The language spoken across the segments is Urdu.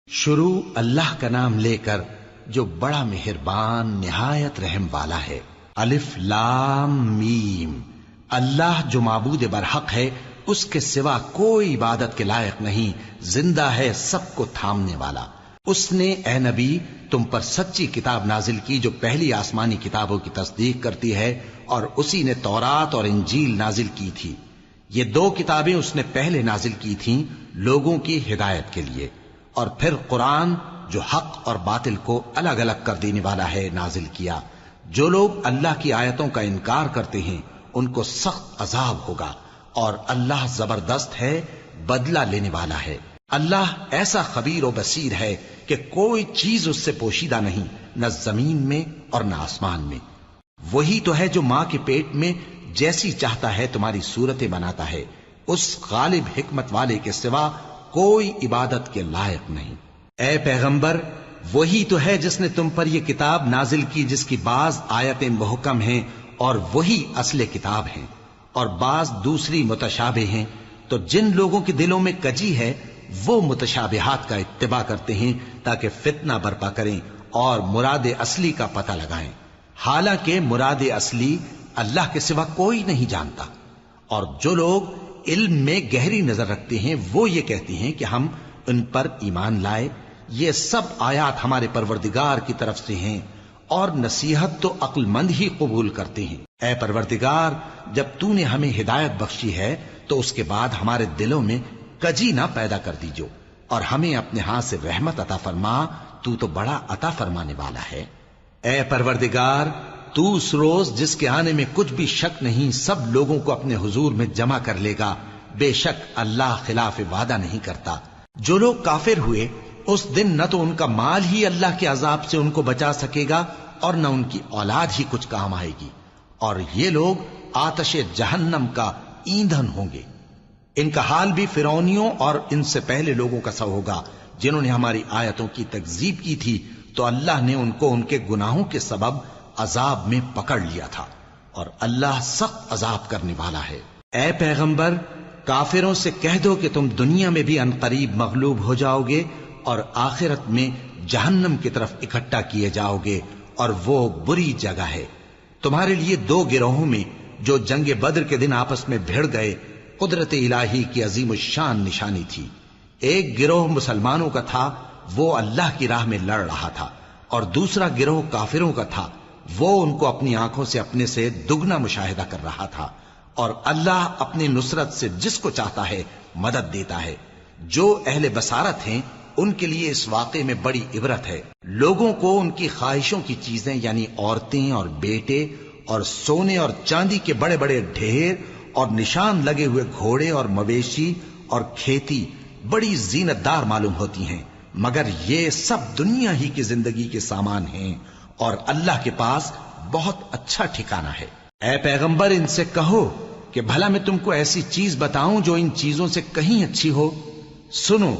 شروع اللہ کا نام لے کر جو بڑا مہربان نہایت رحم والا ہے۔ الف لام میم۔ اللہ جو معبود برحق ہے، اس کے سوا کوئی عبادت کے لائق نہیں، زندہ ہے، سب کو تھامنے والا۔ اس نے اے نبی تم پر سچی کتاب نازل کی جو پہلی آسمانی کتابوں کی تصدیق کرتی ہے، اور اسی نے تورات اور انجیل نازل کی تھی۔ یہ دو کتابیں اس نے پہلے نازل کی تھیں لوگوں کی ہدایت کے لیے، اور پھر قرآن جو حق اور باطل کو الگ الگ کر دینے والا ہے نازل کیا۔ جو لوگ اللہ کی آیتوں کا انکار کرتے ہیں ان کو سخت عذاب ہوگا، اور اللہ زبردست ہے، بدلہ لینے والا ہے۔ اللہ ایسا خبیر و بصیر ہے کہ کوئی چیز اس سے پوشیدہ نہیں، نہ زمین میں اور نہ آسمان میں۔ وہی تو ہے جو ماں کے پیٹ میں جیسی چاہتا ہے تمہاری صورتیں بناتا ہے، اس غالب حکمت والے کے سوا کوئی عبادت کے لائق نہیں۔ اے پیغمبر، وہی تو ہے جس نے تم پر یہ کتاب نازل کی جس کی بعض آیتیں محکم ہیں اور وہی اصل کتاب ہیں، اور بعض دوسری متشابہ ہیں۔ تو جن لوگوں کے دلوں میں کجی ہے وہ متشابہات کا اتباع کرتے ہیں تاکہ فتنہ برپا کریں اور مراد اصلی کا پتہ لگائیں، حالانکہ مراد اصلی اللہ کے سوا کوئی نہیں جانتا۔ اور جو لوگ علم میں گہری نظر رکھتے ہیں وہ یہ کہتے ہیں کہ ہم ان پر ایمان لائے۔ یہ سب آیات ہمارے پروردگار کی طرف سے ہیں، اور نصیحت تو عقل مند ہی قبول کرتے ہیں۔ اے پروردگار، جب تو نے ہمیں ہدایت بخشی ہے تو اس کے بعد ہمارے دلوں میں کجی نہ پیدا کر دیجو، اور ہمیں اپنے ہاتھ سے رحمت عطا فرما، تو بڑا عطا فرمانے والا ہے۔ اے پروردگار، تو اس روز جس کے آنے میں کچھ بھی شک نہیں سب لوگوں کو اپنے حضور میں جمع کر لے گا۔ بے شک اللہ خلاف وعدہ نہیں کرتا۔ جو لوگ کافر ہوئے اس دن نہ تو ان کا مال ہی اللہ کے عذاب سے ان کو بچا سکے گا اور نہ ان کی اولاد ہی کچھ کام آئے گی، اور یہ لوگ آتش جہنم کا ایندھن ہوں گے۔ ان کا حال بھی فرعونیوں اور ان سے پہلے لوگوں کا سا ہوگا جنہوں نے ہماری آیتوں کی تکذیب کی تھی، تو اللہ نے ان کو ان کے گناہوں کے سبب عذاب میں پکڑ لیا تھا، اور اللہ سخت عذاب کرنے والا ہے۔ اے پیغمبر، کافروں سے کہہ دو کہ تم دنیا میں بھی عنقریب مغلوب ہو جاؤ گے اور آخرت میں جہنم کی طرف اکٹھا کیے جاؤ گے، اور وہ بری جگہ ہے۔ تمہارے لیے دو گروہوں میں جو جنگ بدر کے دن آپس میں بھڑ گئے قدرت الہی کی عظیم الشان نشانی تھی۔ ایک گروہ مسلمانوں کا تھا، وہ اللہ کی راہ میں لڑ رہا تھا، اور دوسرا گروہ کافروں کا تھا، وہ ان کو اپنی آنکھوں سے اپنے سے دگنا مشاہدہ کر رہا تھا۔ اور اللہ اپنی نصرت سے جس کو چاہتا ہے مدد دیتا ہے۔ جو اہل بصارت ہیں ان کے لیے اس واقعے میں بڑی عبرت ہے۔ لوگوں کو ان کی خواہشوں کی چیزیں یعنی عورتیں اور بیٹے اور سونے اور چاندی کے بڑے بڑے ڈھیر اور نشان لگے ہوئے گھوڑے اور مویشی اور کھیتی بڑی زینت دار معلوم ہوتی ہیں، مگر یہ سب دنیا ہی کی زندگی کے سامان ہیں، اور اللہ کے پاس بہت اچھا ٹھکانہ ہے۔ اے پیغمبر، ان سے کہو کہ بھلا میں تم کو ایسی چیز بتاؤں جو ان چیزوں سے کہیں اچھی ہو؟ سنو،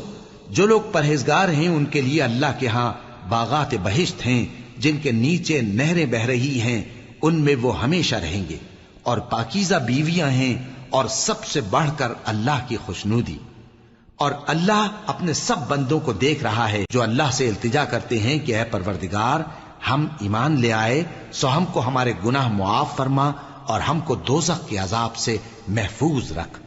جو لوگ پرہیزگار ہیں ان کے لیے اللہ کے ہاں باغات بہشت ہیں جن کے نیچے نہریں بہ رہی ہیں، ان میں وہ ہمیشہ رہیں گے، اور پاکیزہ بیویاں ہیں، اور سب سے بڑھ کر اللہ کی خوشنودی۔ اور اللہ اپنے سب بندوں کو دیکھ رہا ہے جو اللہ سے التجا کرتے ہیں کہ اے پروردگار، ہم ایمان لے آئے سو ہم کو ہمارے گناہ معاف فرما اور ہم کو دوزخ کے عذاب سے محفوظ رکھ۔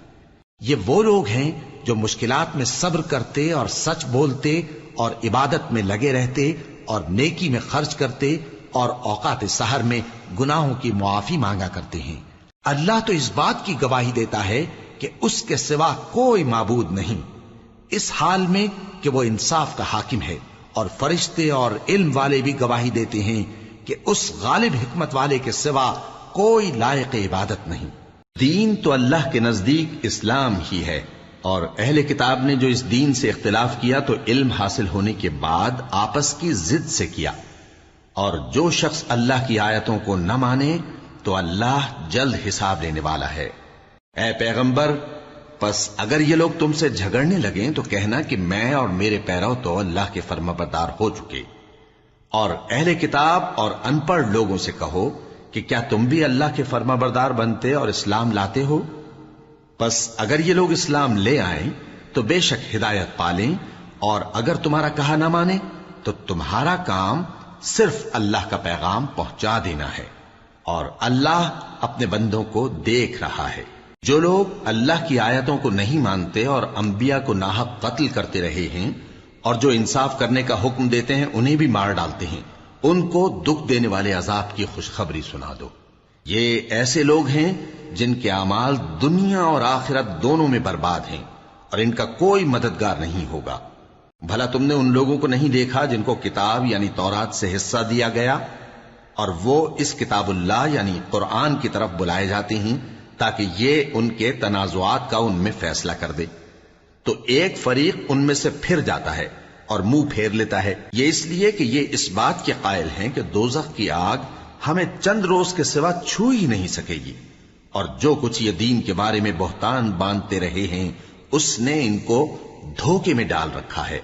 یہ وہ لوگ ہیں جو مشکلات میں صبر کرتے اور سچ بولتے اور عبادت میں لگے رہتے اور نیکی میں خرچ کرتے اور اوقات سحر میں گناہوں کی معافی مانگا کرتے ہیں۔ اللہ تو اس بات کی گواہی دیتا ہے کہ اس کے سوا کوئی معبود نہیں، اس حال میں کہ وہ انصاف کا حاکم ہے، اور فرشتے اور علم والے بھی گواہی دیتے ہیں کہ اس غالب حکمت والے کے سوا کوئی لائق عبادت نہیں۔ دین تو اللہ کے نزدیک اسلام ہی ہے، اور اہل کتاب نے جو اس دین سے اختلاف کیا تو علم حاصل ہونے کے بعد آپس کی ضد سے کیا، اور جو شخص اللہ کی آیتوں کو نہ مانے تو اللہ جلد حساب لینے والا ہے۔ اے پیغمبر، پس اگر یہ لوگ تم سے جھگڑنے لگیں تو کہنا کہ میں اور میرے پیرو تو اللہ کے فرمانبردار ہو چکے، اور اہل کتاب اور ان پڑھ لوگوں سے کہو کہ کیا تم بھی اللہ کے فرمانبردار بنتے اور اسلام لاتے ہو؟ پس اگر یہ لوگ اسلام لے آئیں تو بے شک ہدایت پالیں، اور اگر تمہارا کہا نہ مانے تو تمہارا کام صرف اللہ کا پیغام پہنچا دینا ہے، اور اللہ اپنے بندوں کو دیکھ رہا ہے۔ جو لوگ اللہ کی آیتوں کو نہیں مانتے اور انبیاء کو ناحق قتل کرتے رہے ہیں اور جو انصاف کرنے کا حکم دیتے ہیں انہیں بھی مار ڈالتے ہیں، ان کو دکھ دینے والے عذاب کی خوشخبری سنا دو۔ یہ ایسے لوگ ہیں جن کے اعمال دنیا اور آخرت دونوں میں برباد ہیں، اور ان کا کوئی مددگار نہیں ہوگا۔ بھلا تم نے ان لوگوں کو نہیں دیکھا جن کو کتاب یعنی تورات سے حصہ دیا گیا، اور وہ اس کتاب اللہ یعنی قرآن کی طرف بلائے جاتے ہیں تاکہ یہ ان کے تنازعات کا ان میں فیصلہ کر دے، تو ایک فریق ان میں سے پھر جاتا ہے اور منہ پھیر لیتا ہے، یہ اس لیے کہ یہ اس بات کے قائل ہیں کہ دوزخ کی آگ ہمیں چند روز کے سوا چھو ہی نہیں سکے گی، اور جو کچھ یہ دین کے بارے میں بہتان باندھتے رہے ہیں اس نے ان کو دھوکے میں ڈال رکھا ہے۔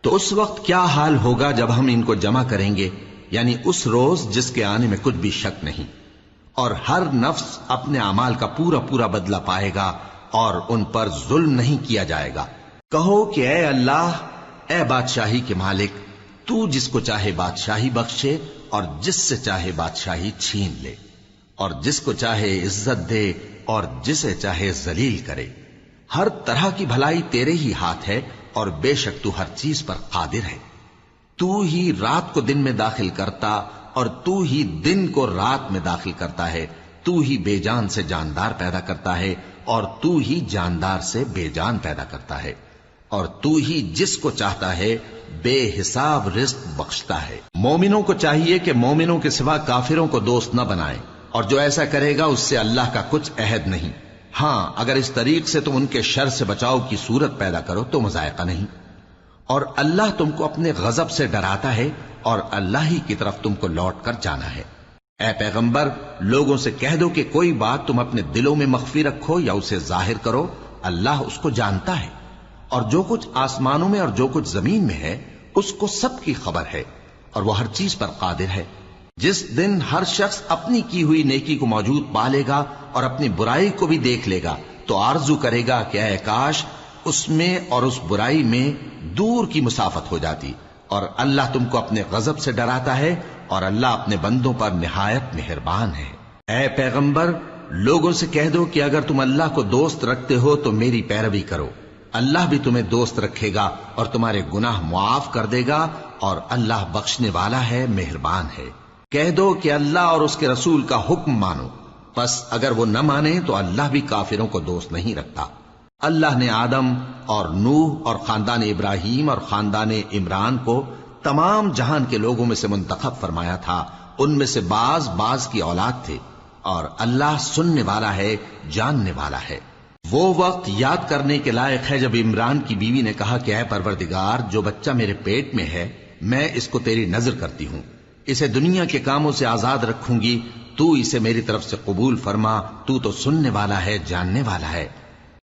تو اس وقت کیا حال ہوگا جب ہم ان کو جمع کریں گے، یعنی اس روز جس کے آنے میں کچھ بھی شک نہیں، اور ہر نفس اپنے اعمال کا پورا پورا بدلہ پائے گا اور ان پر ظلم نہیں کیا جائے گا۔ کہو کہ اے اللہ، اے بادشاہی کے مالک، تو جس کو چاہے بادشاہی بخشے اور جس سے چاہے بادشاہی چھین لے، اور جس کو چاہے عزت دے اور جسے چاہے ذلیل کرے۔ ہر طرح کی بھلائی تیرے ہی ہاتھ ہے، اور بے شک تو ہر چیز پر قادر ہے۔ تو ہی رات کو دن میں داخل کرتا اور تو ہی دن کو رات میں داخل کرتا ہے، تو ہی بے جان سے جاندار پیدا کرتا ہے اور تو ہی جاندار سے بے جان پیدا کرتا ہے، اور تو ہی جس کو چاہتا ہے بے حساب رزق بخشتا ہے۔ مومنوں کو چاہیے کہ مومنوں کے سوا کافروں کو دوست نہ بنائیں، اور جو ایسا کرے گا اس سے اللہ کا کچھ عہد نہیں۔ ہاں، اگر اس طریق سے تم ان کے شر سے بچاؤ کی صورت پیدا کرو تو مذائقہ نہیں، اور اللہ تم کو اپنے غضب سے ڈراتا ہے، اور اللہ ہی کی طرف تم کو لوٹ کر جانا ہے۔ اے پیغمبر، لوگوں سے کہہ دو کہ کوئی بات تم اپنے دلوں میں مخفی رکھو یا اسے ظاہر کرو، اللہ اس کو جانتا ہے، اور جو کچھ آسمانوں میں اور جو کچھ زمین میں ہے اس کو سب کی خبر ہے، اور وہ ہر چیز پر قادر ہے۔ جس دن ہر شخص اپنی کی ہوئی نیکی کو موجود پا لے گا اور اپنی برائی کو بھی دیکھ لے گا تو آرزو کرے گا کہ اے کاش اس میں اور اس برائی میں دور کی مسافت ہو جاتی، اور اللہ تم کو اپنے غضب سے ڈراتا ہے، اور اللہ اپنے بندوں پر نہایت مہربان ہے۔ اے پیغمبر، لوگوں سے کہہ دو کہ اگر تم اللہ کو دوست رکھتے ہو تو میری پیروی کرو، اللہ بھی تمہیں دوست رکھے گا اور تمہارے گناہ معاف کر دے گا، اور اللہ بخشنے والا ہے، مہربان ہے۔ کہہ دو کہ اللہ اور اس کے رسول کا حکم مانو، پس اگر وہ نہ مانے تو اللہ بھی کافروں کو دوست نہیں رکھتا۔ اللہ نے آدم اور نوح اور خاندان ابراہیم اور خاندان عمران کو تمام جہان کے لوگوں میں سے منتخب فرمایا تھا، ان میں سے بعض بعض کی اولاد تھے، اور اللہ سننے والا ہے، جاننے والا ہے۔ وہ وقت یاد کرنے کے لائق ہے جب عمران کی بیوی نے کہا کہ اے پروردگار، جو بچہ میرے پیٹ میں ہے میں اس کو تیری نذر کرتی ہوں، اسے دنیا کے کاموں سے آزاد رکھوں گی، تو اسے میری طرف سے قبول فرما، تو سننے والا ہے، جاننے والا ہے۔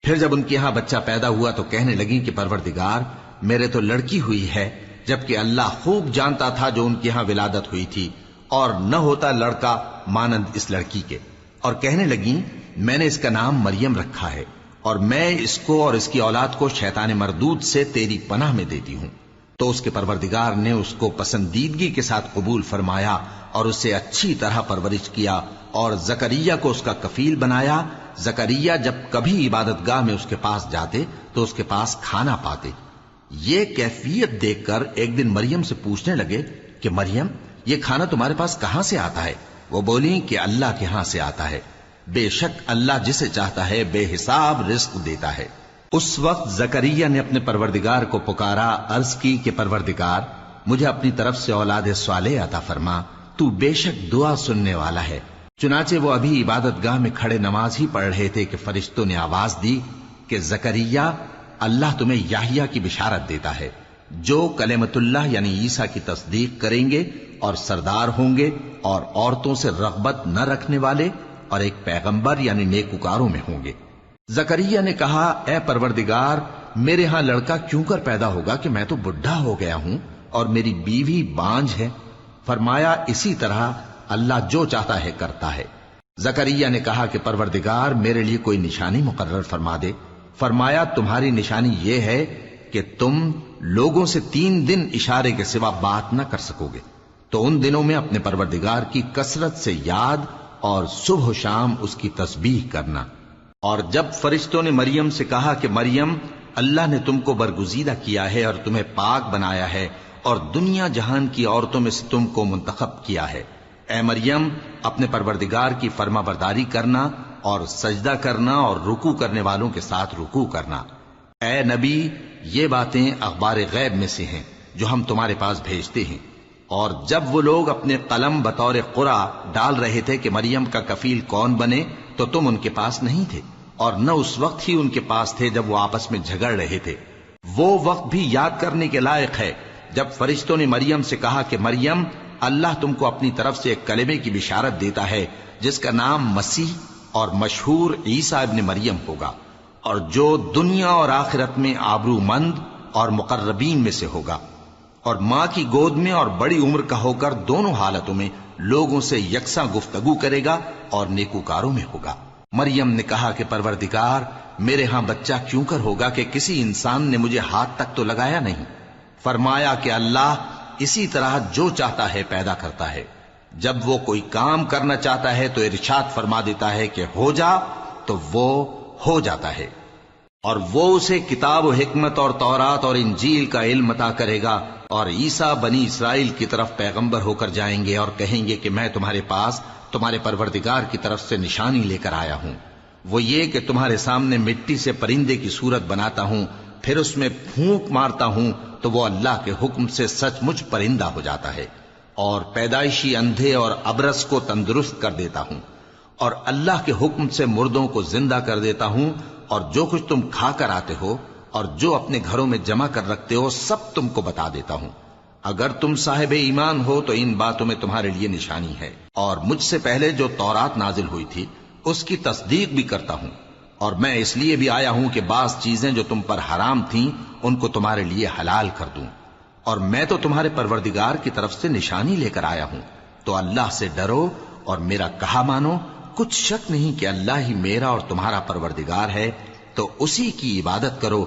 پھر جب ان کے ہاں بچہ پیدا ہوا تو کہنے لگی کہ پروردگار، میرے تو لڑکی ہوئی ہے، جبکہ اللہ خوب جانتا تھا جو ان کے ہاں ولادت ہوئی تھی، اور نہ ہوتا لڑکا مانند اس لڑکی کے۔ اور کہنے لگیں میں نے اس کا نام مریم رکھا ہے، اور میں اس کو اور اس کی اولاد کو شیطان مردود سے تیری پناہ میں دیتی ہوں۔ تو اس کے پروردگار نے اس کو پسندیدگی کے ساتھ قبول فرمایا اور اسے اچھی طرح پرورش کیا، اور زکریا کو اس کا کفیل بنایا۔ زکریا جب کبھی عبادت گاہ میں اس کے پاس جاتے تو اس کے پاس کھانا پاتے۔ یہ کیفیت دیکھ کر ایک دن مریم سے پوچھنے لگے کہ مریم، یہ کھانا تمہارے پاس کہاں سے آتا ہے؟ وہ بولی کہ اللہ کے ہاں سے آتا ہے، بے شک اللہ جسے چاہتا ہے بے حساب رزق دیتا ہے۔ اس وقت زکریا نے اپنے پروردگار کو پکارا، عرض کی کہ پروردگار، مجھے اپنی طرف سے اولاد صالح عطا فرما، تو بے شک دعا سننے والا ہے۔ چنانچہ وہ ابھی عبادت گاہ میں کھڑے نماز ہی پڑھ رہے تھے کہ فرشتوں نے آواز دی کہ زکریا، اللہ تمہیں یحییٰ کی بشارت دیتا ہے، جو کلمۃ اللہ یعنی عیسیٰ کی تصدیق کریں گے اور سردار ہوں گے، اور عورتوں سے رغبت نہ رکھنے والے، اور ایک پیغمبر یعنی نیکوکاروں میں ہوں گے۔ زکریا نے کہا، اے پروردگار، میرے ہاں لڑکا کیوں کر پیدا ہوگا کہ میں تو بڈھا ہو گیا ہوں اور میری بیوی بانجھ ہے؟ فرمایا، اسی طرح اللہ جو چاہتا ہے کرتا ہے۔ زکریا نے کہا کہ پروردگار، میرے لیے کوئی نشانی مقرر فرما دے۔ فرمایا، تمہاری نشانی یہ ہے کہ تم لوگوں سے 3 دن اشارے کے سوا بات نہ کر سکو گے، تو ان دنوں میں اپنے پروردگار کی کثرت سے یاد اور صبح و شام اس کی تسبیح کرنا۔ اور جب فرشتوں نے مریم سے کہا کہ مریم، اللہ نے تم کو برگزیدہ کیا ہے اور تمہیں پاک بنایا ہے اور دنیا جہان کی عورتوں میں سے تم کو منتخب کیا ہے، اے مریم اپنے پروردگار کی فرما برداری کرنا اور سجدہ کرنا اور رکوع کرنے والوں کے ساتھ رکوع کرنا۔ اے نبی، یہ باتیں اخبار غیب میں سے ہیں جو ہم تمہارے پاس بھیجتے ہیں۔ اور جب وہ لوگ اپنے قلم بطور قرعہ ڈال رہے تھے کہ مریم کا کفیل کون بنے، تو تم ان کے پاس نہیں تھے، اور نہ اس وقت ہی ان کے پاس تھے جب وہ آپس میں جھگڑ رہے تھے۔ وہ وقت بھی یاد کرنے کے لائق ہے جب فرشتوں نے مریم سے کہا کہ مریم، اللہ تم کو اپنی طرف سے ایک کلمے کی بشارت دیتا ہے جس کا نام مسیح اور مشہور عیسیٰ ابن مریم ہوگا، اور جو دنیا اور آخرت میں آبرو مند اور مقربین میں سے ہوگا، اور ماں کی گود میں اور بڑی عمر کا ہو کر دونوں حالتوں میں لوگوں سے یکساں گفتگو کرے گا اور نیکوکاروں میں ہوگا۔ مریم نے کہا کہ پروردگار، میرے ہاں بچہ کیوں کر ہوگا کہ کسی انسان نے مجھے ہاتھ تک تو لگایا نہیں۔ فرمایا کہ اللہ اسی طرح جو چاہتا ہے پیدا کرتا ہے، جب وہ کوئی کام کرنا چاہتا ہے تو ارشاد فرما دیتا ہے کہ ہو جا، تو وہ ہو جاتا ہے۔ اور وہ اسے کتاب و حکمت اور تورات اور انجیل کا علم عطا کرے گا، اور عیسیٰ بنی اسرائیل کی طرف پیغمبر ہو کر جائیں گے اور کہیں گے کہ میں تمہارے پاس تمہارے پروردگار کی طرف سے نشانی لے کر آیا ہوں، وہ یہ کہ تمہارے سامنے مٹی سے پرندے کی صورت بناتا ہوں، پھر اس میں پھونک مارتا ہوں تو وہ اللہ کے حکم سے سچ مچ پرندہ ہو جاتا ہے، اور پیدائشی اندھے اور ابرص کو تندرست کر دیتا ہوں، اور اللہ کے حکم سے مردوں کو زندہ کر دیتا ہوں، اور جو کچھ تم کھا کر آتے ہو اور جو اپنے گھروں میں جمع کر رکھتے ہو سب تم کو بتا دیتا ہوں۔ اگر تم صاحب ایمان ہو تو ان باتوں میں تمہارے لیے نشانی ہے، اور مجھ سے پہلے جو تورات نازل ہوئی تھی اس کی تصدیق بھی کرتا ہوں، اور میں اس لیے بھی آیا ہوں کہ بعض چیزیں جو تم پر حرام تھیں ان کو تمہارے لیے حلال کر دوں، اور میں تو تمہارے پروردگار کی طرف سے نشانی لے کر آیا ہوں۔ تو اللہ سے ڈرو اور میرا کہا مانو، کچھ شک نہیں کہ اللہ ہی میرا اور تمہارا پروردگار ہے، تو اسی کی عبادت کرو،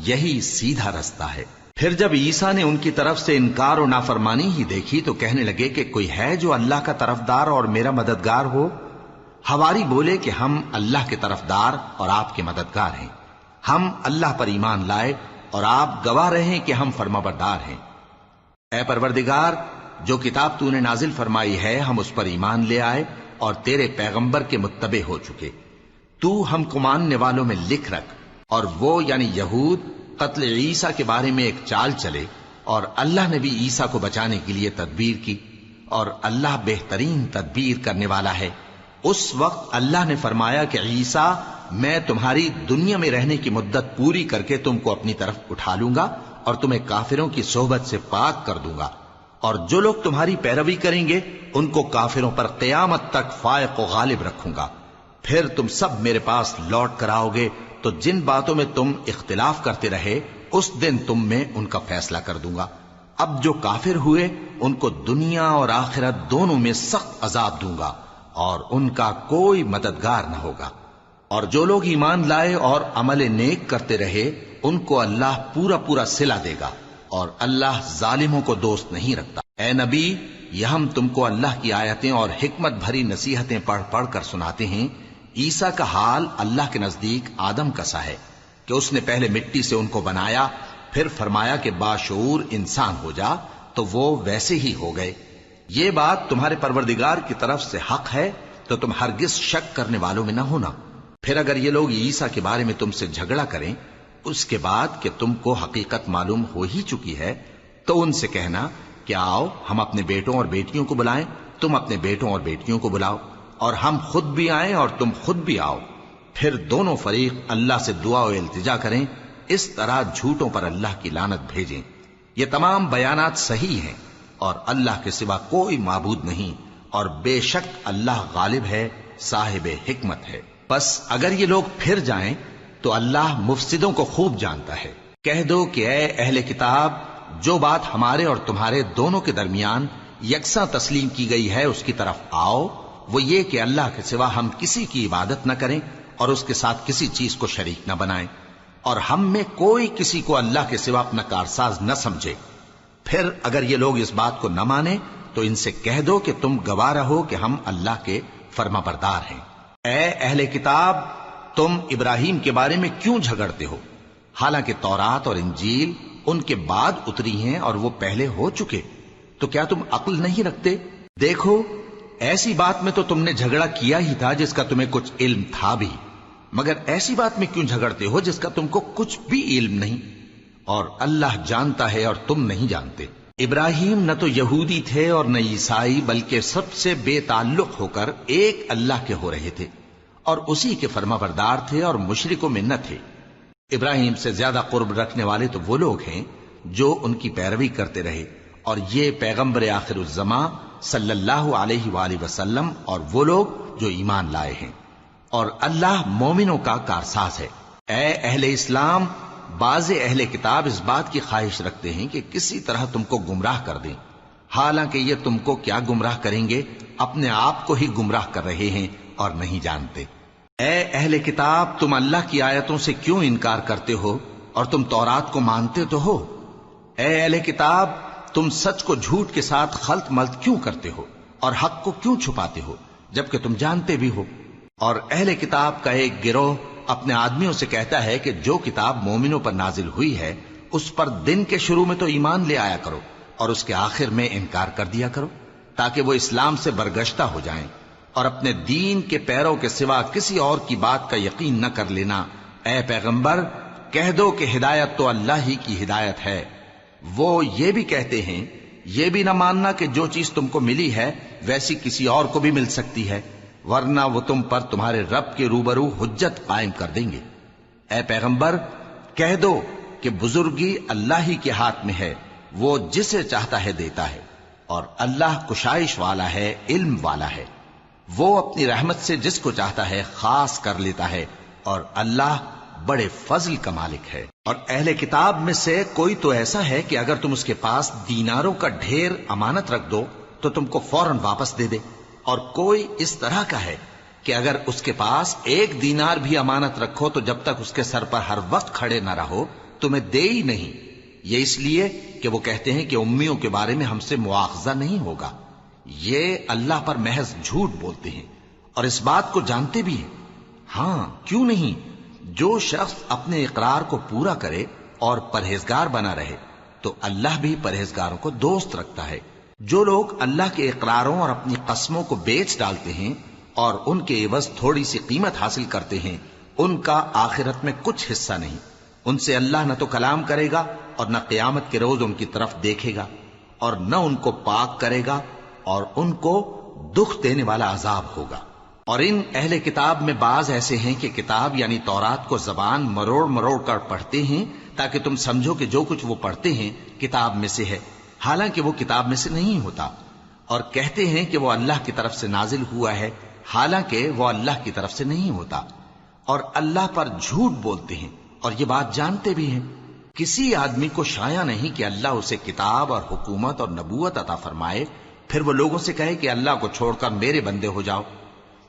یہی سیدھا رستہ ہے۔ پھر جب عیسیٰ نے ان کی طرف سے انکار و نافرمانی ہی دیکھی تو کہنے لگے کہ کوئی ہے جو اللہ کا طرفدار اور میرا مددگار ہو؟ حواری بولے کہ ہم اللہ کے طرفدار اور آپ کے مددگار ہیں، ہم اللہ پر ایمان لائے اور آپ گواہ رہے کہ ہم فرمانبردار ہیں۔ اے پروردگار، جو کتاب تو نے نازل فرمائی ہے ہم اس پر ایمان لے آئے اور تیرے پیغمبر کے متبع ہو چکے، تو ہم کو ماننے والوں میں لکھ رکھ۔ اور وہ یعنی یہود قتل عیسیٰ کے بارے میں ایک چال چلے، اور اللہ نے بھی عیسیٰ کو بچانے کے لیے تدبیر کی، اور اللہ بہترین تدبیر کرنے والا ہے۔ اس وقت اللہ نے فرمایا کہ عیسیٰ، میں تمہاری دنیا میں رہنے کی مدت پوری کر کے تم کو اپنی طرف اٹھا لوں گا اور تمہیں کافروں کی صحبت سے پاک کر دوں گا، اور جو لوگ تمہاری پیروی کریں گے ان کو کافروں پر قیامت تک فائق و غالب رکھوں گا۔ پھر تم سب میرے پاس لوٹ کر آؤ گے تو جن باتوں میں تم اختلاف کرتے رہے اس دن تم میں ان کا فیصلہ کر دوں گا۔ اب جو کافر ہوئے ان کو دنیا اور آخرت دونوں میں سخت عذاب دوں گا، اور ان کا کوئی مددگار نہ ہوگا۔ اور جو لوگ ایمان لائے اور عمل نیک کرتے رہے ان کو اللہ پورا پورا صلہ دے گا، اور اللہ ظالموں کو دوست نہیں رکھتا۔ اے نبی، یہ ہم تم کو اللہ کی آیتیں اور حکمت بھری نصیحتیں پڑھ پڑھ کر سناتے ہیں۔ عیسیٰ کا حال اللہ کے نزدیک آدم کا سا ہے کہ اس نے پہلے مٹی سے ان کو بنایا، پھر فرمایا کہ باشعور انسان ہو جا، تو وہ ویسے ہی ہو گئے۔ یہ بات تمہارے پروردگار کی طرف سے حق ہے، تو تم ہرگز شک کرنے والوں میں نہ ہونا۔ پھر اگر یہ لوگ عیسیٰ کے بارے میں تم سے جھگڑا کریں اس کے بعد کہ تم کو حقیقت معلوم ہو ہی چکی ہے، تو ان سے کہنا کہ آؤ ہم اپنے بیٹوں اور بیٹیوں کو بلائیں، تم اپنے بیٹوں اور بیٹیوں کو بلاؤ، اور ہم خود بھی آئیں اور تم خود بھی آؤ، پھر دونوں فریق اللہ سے دعا و التجا کریں، اس طرح جھوٹوں پر اللہ کی لعنت بھیجیں۔ یہ تمام بیانات صحیح ہیں، اور اللہ کے سوا کوئی معبود نہیں، اور بے شک اللہ غالب ہے، صاحب حکمت ہے۔ بس اگر یہ لوگ پھر جائیں تو اللہ مفسدوں کو خوب جانتا ہے۔ کہہ دو کہ اے اہل کتاب، جو بات ہمارے اور تمہارے دونوں کے درمیان یکساں تسلیم کی گئی ہے اس کی طرف آؤ، وہ یہ کہ اللہ کے سوا ہم کسی کی عبادت نہ کریں اور اس کے ساتھ کسی چیز کو شریک نہ بنائیں۔ اور ہم میں کوئی کسی کو اللہ کے سوا اپنا کارساز نہ سمجھے۔ پھر اگر یہ لوگ اس بات کو نہ مانے تو ان سے کہہ دو کہ تم گواہ رہو کہ ہم اللہ کے فرما بردار ہیں۔ اے اہل کتاب، تم ابراہیم کے بارے میں کیوں جھگڑتے ہو؟ حالانکہ تورات اور انجیل ان کے بعد اتری ہیں اور وہ پہلے ہو چکے، تو کیا تم عقل نہیں رکھتے؟ دیکھو، ایسی بات میں تو تم نے جھگڑا کیا ہی تھا جس کا تمہیں کچھ علم تھا بھی، مگر ایسی بات میں کیوں جھگڑتے ہو جس کا تم کو کچھ بھی علم نہیں؟ اور اللہ جانتا ہے اور تم نہیں جانتے۔ ابراہیم نہ تو یہودی تھے اور نہ عیسائی، بلکہ سب سے بے تعلق ہو کر ایک اللہ کے ہو رہے تھے اور اسی کے فرما بردار تھے اور مشرکوں میں نہ تھے۔ ابراہیم سے زیادہ قرب رکھنے والے تو وہ لوگ ہیں جو ان کی پیروی کرتے رہے، اور یہ پیغمبر آخر الزماں صلی اللہ علیہ وآلہ وسلم اور وہ لوگ جو ایمان لائے ہیں، اور اللہ مومنوں کا کارساز ہے۔ اے اہل اسلام، بعض اہل کتاب اس بات کی خواہش رکھتے ہیں کہ کسی طرح تم کو گمراہ کر دیں، حالانکہ یہ تم کو کیا گمراہ کریں گے، اپنے آپ کو ہی گمراہ کر رہے ہیں اور نہیں جانتے۔ اے اہل کتاب، تم اللہ کی آیتوں سے کیوں انکار کرتے ہو اور تم تورات کو مانتے تو ہو؟ اے اہل کتاب، تم سچ کو جھوٹ کے ساتھ خلط ملط کیوں کرتے ہو اور حق کو کیوں چھپاتے ہو جبکہ تم جانتے بھی ہو؟ اور اہل کتاب کا ایک گروہ اپنے آدمیوں سے کہتا ہے کہ جو کتاب مومنوں پر نازل ہوئی ہے اس پر دن کے شروع میں تو ایمان لے آیا کرو اور اس کے آخر میں انکار کر دیا کرو، تاکہ وہ اسلام سے برگشتہ ہو جائیں، اور اپنے دین کے پیروں کے سوا کسی اور کی بات کا یقین نہ کر لینا۔ اے پیغمبر، کہہ دو کہ ہدایت تو اللہ ہی کی ہدایت ہے۔ وہ یہ بھی کہتے ہیں، یہ بھی نہ ماننا کہ جو چیز تم کو ملی ہے ویسی کسی اور کو بھی مل سکتی ہے، ورنہ وہ تم پر تمہارے رب کے روبرو حجت قائم کر دیں گے۔ اے پیغمبر، کہہ دو کہ بزرگی اللہ ہی کے ہاتھ میں ہے، وہ جسے چاہتا ہے دیتا ہے، اور اللہ کشائش والا ہے، علم والا ہے۔ وہ اپنی رحمت سے جس کو چاہتا ہے خاص کر لیتا ہے، اور اللہ بڑے فضل کا مالک ہے۔ اور اہل کتاب میں سے کوئی تو ایسا ہے کہ اگر تم اس کے پاس دیناروں کا ڈھیر امانت رکھ دو تو تم کو فوراً واپس دے دے، اور کوئی اس طرح کا ہے کہ اگر اس کے پاس 1 دینار بھی امانت رکھو تو جب تک اس کے سر پر ہر وقت کھڑے نہ رہو تمہیں دے ہی نہیں۔ یہ اس لیے کہ وہ کہتے ہیں کہ امیوں کے بارے میں ہم سے مواخذہ نہیں ہوگا۔ یہ اللہ پر محض جھوٹ بولتے ہیں اور اس بات کو جانتے بھی ہیں۔ ہاں، کیوں نہیں، جو شخص اپنے اقرار کو پورا کرے اور پرہیزگار بنا رہے تو اللہ بھی پرہیزگاروں کو دوست رکھتا ہے۔ جو لوگ اللہ کے اقراروں اور اپنی قسموں کو بیچ ڈالتے ہیں اور ان کے عوض تھوڑی سی قیمت حاصل کرتے ہیں، ان کا آخرت میں کچھ حصہ نہیں۔ ان سے اللہ نہ تو کلام کرے گا اور نہ قیامت کے روز ان کی طرف دیکھے گا، اور نہ ان کو پاک کرے گا، اور ان کو دکھ دینے والا عذاب ہوگا۔ اور ان اہل کتاب میں بعض ایسے ہیں کہ کتاب یعنی تورات کو زبان مروڑ مروڑ کر پڑھتے ہیں تاکہ تم سمجھو کہ جو کچھ وہ پڑھتے ہیں کتاب میں سے ہے، حالانکہ وہ کتاب میں سے نہیں ہوتا، اور کہتے ہیں کہ وہ اللہ کی طرف سے نازل ہوا ہے، حالانکہ وہ اللہ کی طرف سے نہیں ہوتا، اور اللہ پر جھوٹ بولتے ہیں اور یہ بات جانتے بھی ہیں۔ کسی آدمی کو شایع نہیں کہ اللہ اسے کتاب اور حکومت اور نبوت عطا فرمائے پھر وہ لوگوں سے کہے کہ اللہ کو چھوڑ کر میرے بندے ہو جاؤ،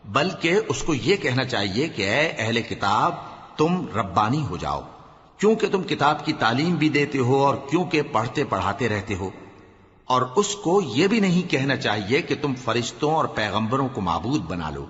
بلکہ اس کو یہ کہنا چاہیے کہ اے اہل کتاب، تم ربانی ہو جاؤ، کیونکہ تم کتاب کی تعلیم بھی دیتے ہو اور کیونکہ پڑھتے پڑھاتے رہتے ہو۔ اور اس کو یہ بھی نہیں کہنا چاہیے کہ تم فرشتوں اور پیغمبروں کو معبود بنا لو۔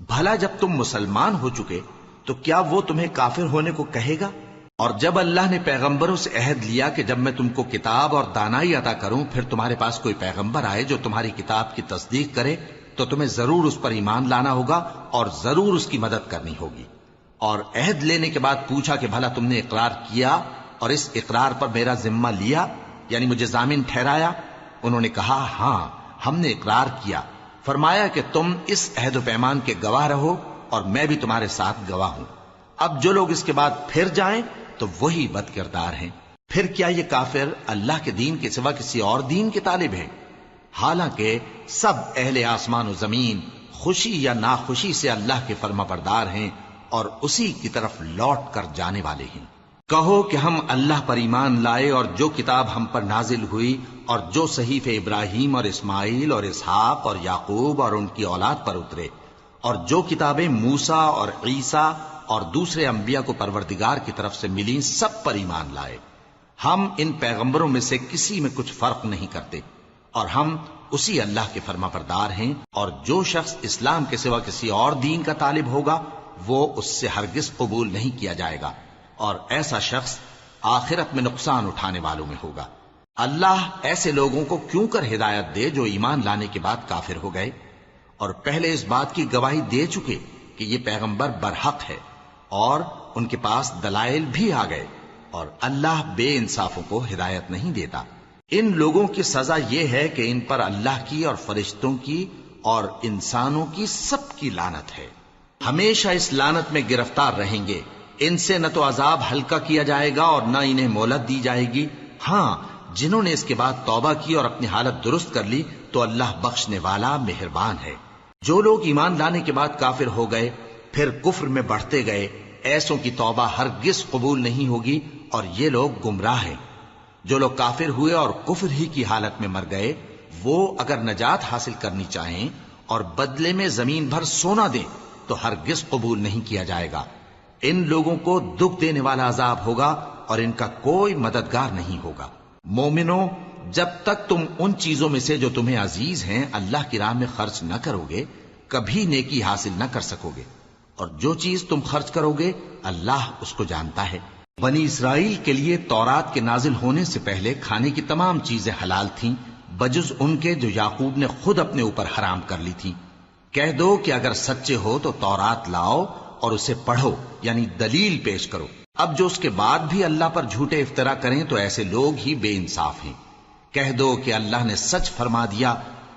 بھلا جب تم مسلمان ہو چکے تو کیا وہ تمہیں کافر ہونے کو کہے گا؟ اور جب اللہ نے پیغمبروں سے عہد لیا کہ جب میں تم کو کتاب اور دانائی عطا کروں پھر تمہارے پاس کوئی پیغمبر آئے جو تمہاری کتاب کی تصدیق کرے تو تمہیں ضرور اس پر ایمان لانا ہوگا اور ضرور اس کی مدد کرنی ہوگی۔ اور عہد لینے کے بعد پوچھا کہ بھلا تم نے اقرار کیا اور اس اقرار پر میرا ذمہ لیا، یعنی مجھے ضامن ٹھہرایا؟ انہوں نے کہا ہاں، ہم نے اقرار کیا۔ فرمایا کہ تم اس عہد و پیمان کے گواہ رہو اور میں بھی تمہارے ساتھ گواہ ہوں۔ اب جو لوگ اس کے بعد پھر جائیں تو وہی بد کردار ہیں۔ پھر کیا یہ کافر اللہ کے دین کے سوا کسی اور دین کے طالب ہیں؟ حالانکہ سب اہل آسمان و زمین خوشی یا ناخوشی سے اللہ کے فرما بردار ہیں اور اسی کی طرف لوٹ کر جانے والے ہیں۔ کہو کہ ہم اللہ پر ایمان لائے اور جو کتاب ہم پر نازل ہوئی اور جو صحیفے ابراہیم اور اسماعیل اور اسحاق اور یعقوب اور ان کی اولاد پر اترے، اور جو کتابیں موسیٰ اور عیسیٰ اور دوسرے انبیاء کو پروردگار کی طرف سے ملی سب پر ایمان لائے۔ ہم ان پیغمبروں میں سے کسی میں کچھ فرق نہیں کرتے، اور ہم اسی اللہ کے فرما بردار ہیں، اور جو شخص اسلام کے سوا کسی اور دین کا طالب ہوگا وہ اس سے ہرگز قبول نہیں کیا جائے گا، اور ایسا شخص آخرت میں نقصان اٹھانے والوں میں ہوگا۔ اللہ ایسے لوگوں کو کیوں کر ہدایت دے جو ایمان لانے کے بعد کافر ہو گئے اور پہلے اس بات کی گواہی دے چکے کہ یہ پیغمبر برحق ہے اور ان کے پاس دلائل بھی آ گئے، اور اللہ بے انصافوں کو ہدایت نہیں دیتا۔ ان لوگوں کی سزا یہ ہے کہ ان پر اللہ کی اور فرشتوں کی اور انسانوں کی سب کی لعنت ہے، ہمیشہ اس لعنت میں گرفتار رہیں گے۔ ان سے نہ تو عذاب ہلکا کیا جائے گا اور نہ انہیں مہلت دی جائے گی۔ ہاں، جنہوں نے اس کے بعد توبہ کی اور اپنی حالت درست کر لی تو اللہ بخشنے والا مہربان ہے۔ جو لوگ ایمان لانے کے بعد کافر ہو گئے پھر کفر میں بڑھتے گئے، ایسوں کی توبہ ہرگز قبول نہیں ہوگی، اور یہ لوگ گمراہ ہیں۔ جو لوگ کافر ہوئے اور کفر ہی کی حالت میں مر گئے، وہ اگر نجات حاصل کرنی چاہیں اور بدلے میں زمین بھر سونا دیں تو ہرگز قبول نہیں کیا جائے گا۔ ان لوگوں کو دکھ دینے والا عذاب ہوگا اور ان کا کوئی مددگار نہیں ہوگا۔ مومنو، جب تک تم ان چیزوں میں سے جو تمہیں عزیز ہیں اللہ کی راہ میں خرچ نہ کرو گے کبھی نیکی حاصل نہ کر سکو گے، اور جو چیز تم خرچ کرو گے اللہ اس کو جانتا ہے۔ بنی اسرائیل کے لیے تورات کے نازل ہونے سے پہلے کھانے کی تمام چیزیں حلال تھیں بجز ان کے جو یعقوب نے خود اپنے اوپر حرام کر لی تھی۔ کہہ دو کہ اگر سچے ہو تو تورات لاؤ اور اسے پڑھو، یعنی دلیل پیش کرو۔ اب جو اس کے بعد بھی اللہ پر جھوٹے افطرا کریں تو ایسے لوگ ہی بے انصاف ہیں۔ کہہ دو کہ اللہ نے سچ فرما دیا،